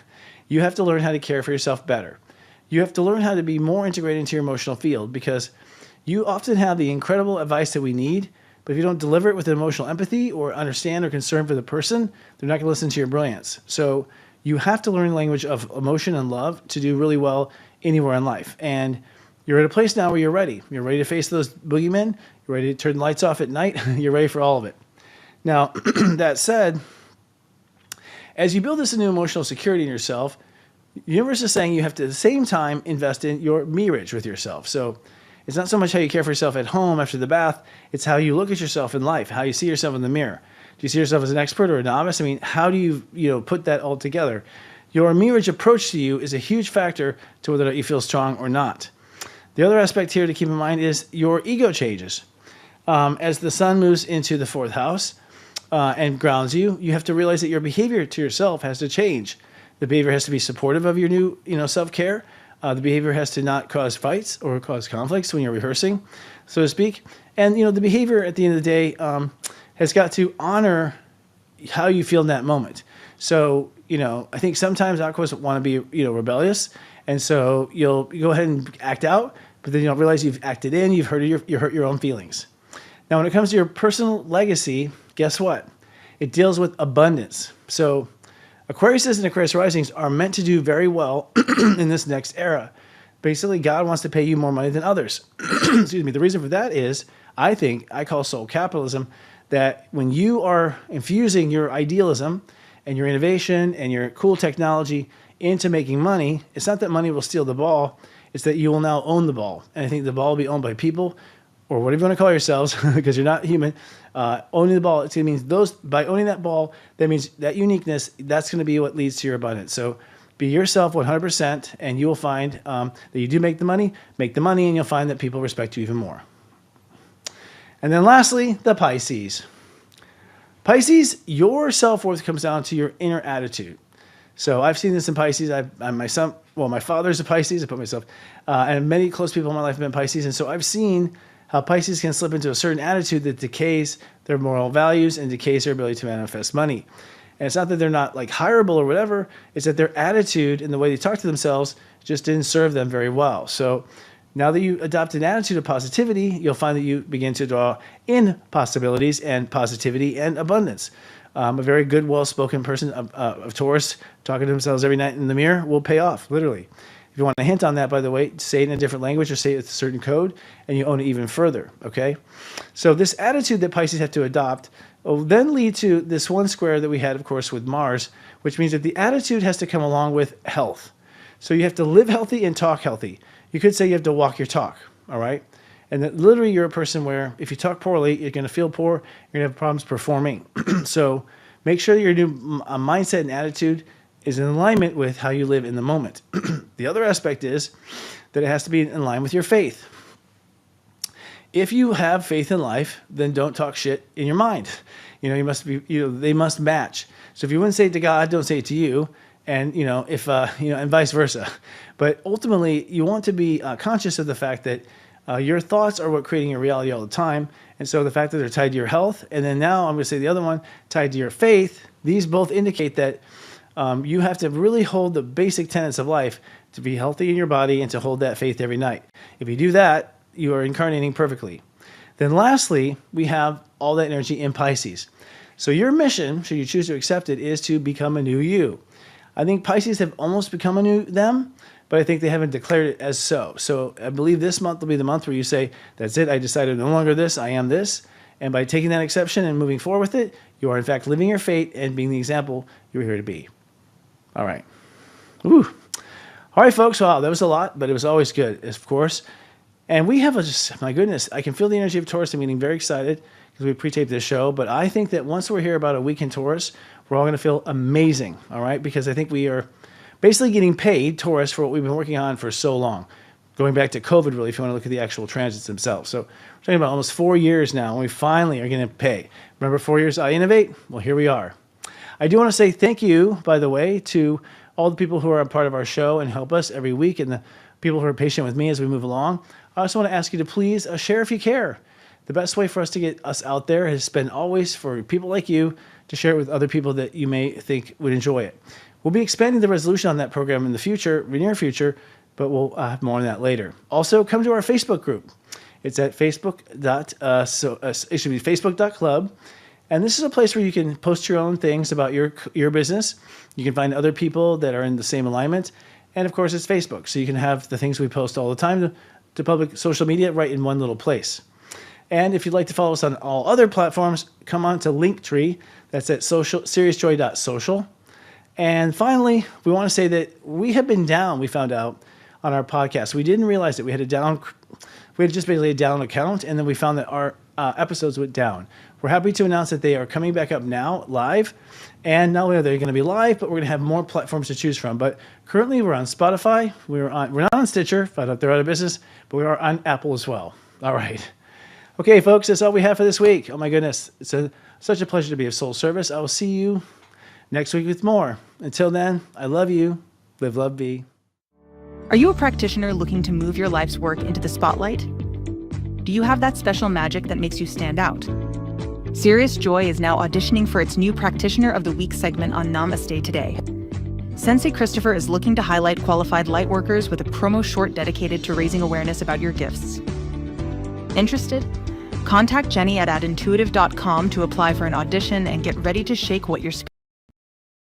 You have to learn how to care for yourself better. You have to learn how to be more integrated into your emotional field, because you often have the incredible advice that we need, but if you don't deliver it with emotional empathy or understand or concern for the person, they're not going to listen to your brilliance. So you have to learn the language of emotion and love to do really well anywhere in life. And you're at a place now where you're ready. You're ready to face those boogeymen. You're ready to turn the lights off at night. You're ready for all of it. Now, that said, as you build this new emotional security in yourself, the universe is saying you have to, at the same time, invest in your mirage with yourself. So it's not so much how you care for yourself at home after the bath. It's how you look at yourself in life, how you see yourself in the mirror. Do you see yourself as an expert or a novice? I mean, how do you put that all together? Your mirage approach to you is a huge factor to whether or not you feel strong or not. The other aspect here to keep in mind is your ego changes. As the sun moves into the fourth house and grounds you, you have to realize that your behavior to yourself has to change. The behavior has to be supportive of your new, self-care. The behavior has to not cause fights or cause conflicts when you're rehearsing, so to speak. And, the behavior at the end of the day has got to honor how you feel in that moment. So, I think sometimes Aquas want to be, rebellious. And so you'll go ahead and act out, but then you don't realize you've acted in, you've hurt your own feelings. Now, when it comes to your personal legacy, guess what? It deals with abundance. So Aquarius and Aquarius risings are meant to do very well in this next era. Basically, God wants to pay you more money than others. Excuse me. The reason for that is, I call soul capitalism, that when you are infusing your idealism and your innovation and your cool technology into making money, it's not that money will steal the ball, it's that you will now own the ball. And I think the ball will be owned by people, or whatever you want to call yourselves, because you're not human. Owning the ball, it means by owning that ball, that means that uniqueness, that's going to be what leads to your abundance. So be yourself 100%, and you will find that you do make the money, and you'll find that people respect you even more. And then lastly, the Pisces. Pisces, your self-worth comes down to your inner attitude. So I've seen this in Pisces. My father's a Pisces. I put myself, and many close people in my life have been Pisces. And so I've seen how Pisces can slip into a certain attitude that decays their moral values and decays their ability to manifest money. And it's not that they're not like hireable or whatever. It's that their attitude and the way they talk to themselves just didn't serve them very well. So now that you adopt an attitude of positivity, you'll find that you begin to draw in possibilities and positivity and abundance. A very good, well-spoken person of Taurus talking to themselves every night in the mirror will pay off, literally. If you want a hint on that, by the way, say it in a different language or say it with a certain code, and you own it even further, okay? So this attitude that Pisces have to adopt will then lead to this one square that we had, of course, with Mars, which means that the attitude has to come along with health. So you have to live healthy and talk healthy. You could say you have to walk your talk, all right? And that literally you're a person where if you talk poorly, you're going to feel poor, you're going to have problems performing. So make sure your new mindset and attitude is in alignment with how you live in the moment. The other aspect is that it has to be in line with your faith. If you have faith in life, then don't talk shit in your mind. You must be, they must match. So if you wouldn't say it to God, don't say it to you. And, if, and vice versa. But ultimately, you want to be conscious of the fact that your thoughts are what creating your reality all the time. And so the fact that they're tied to your health, and then now I'm going to say the other one, tied to your faith, these both indicate that you have to really hold the basic tenets of life to be healthy in your body and to hold that faith every night. If you do that, you are incarnating perfectly. Then lastly, we have all that energy in Pisces. So your mission, should you choose to accept it, is to become a new you. I think Pisces have almost become a new them, but I think they haven't declared it as so. So I believe this month will be the month where you say, that's it, I decided no longer this, I am this. And by taking that exception and moving forward with it, you are in fact living your fate and being the example you're here to be. All right. Ooh. All right, folks. Wow, that was a lot, but it was always good, of course. And we have my goodness, I can feel the energy of Taurus. I'm getting very excited because we pre-taped this show. But I think that once we're here about a week in Taurus, we're all going to feel amazing. All right. Because I think we are basically getting paid, Taurus, for what we've been working on for so long. Going back to COVID, really, if you want to look at the actual transits themselves. So we're talking about almost 4 years now, and we finally are going to pay. Remember 4 years I innovate? Well, here we are. I do want to say thank you, by the way, to all the people who are a part of our show and help us every week, and the people who are patient with me as we move along. I also want to ask you to please share if you care. The best way for us to get us out there has been always for people like you to share it with other people that you may think would enjoy it. We'll be expanding the resolution on that program in the future, near future, but we'll have more on that later. Also, come to our Facebook group. It's at facebook.club. And this is a place where you can post your own things about your business. You can find other people that are in the same alignment. And of course, it's Facebook. So you can have the things we post all the time to public social media right in one little place. And if you'd like to follow us on all other platforms, come on to Linktree. That's at seriousjoy.social. And finally, we want to say that we have been down, we found out, on our podcast. We didn't realize that we had just basically a down account, and then we found that our episodes went down. We're happy to announce that they are coming back up now, live. And not only are they going to be live, but we're going to have more platforms to choose from. But currently, we're on Spotify. We're not on Stitcher, found out they're out of business, but we are on Apple as well. All right. Okay, folks, that's all we have for this week. Oh, my goodness. It's such a pleasure to be of soul service. I will see you next week with more. Until then, I love you. Live, love, be. Are you a practitioner looking to move your life's work into the spotlight? Do you have that special magic that makes you stand out? Serious Joy is now auditioning for its new Practitioner of the Week segment on Namaste Today. Sensei Christopher is looking to highlight qualified lightworkers with a promo short dedicated to raising awareness about your gifts. Interested? Contact Jenny at intuitive.com to apply for an audition and get ready to shake what you're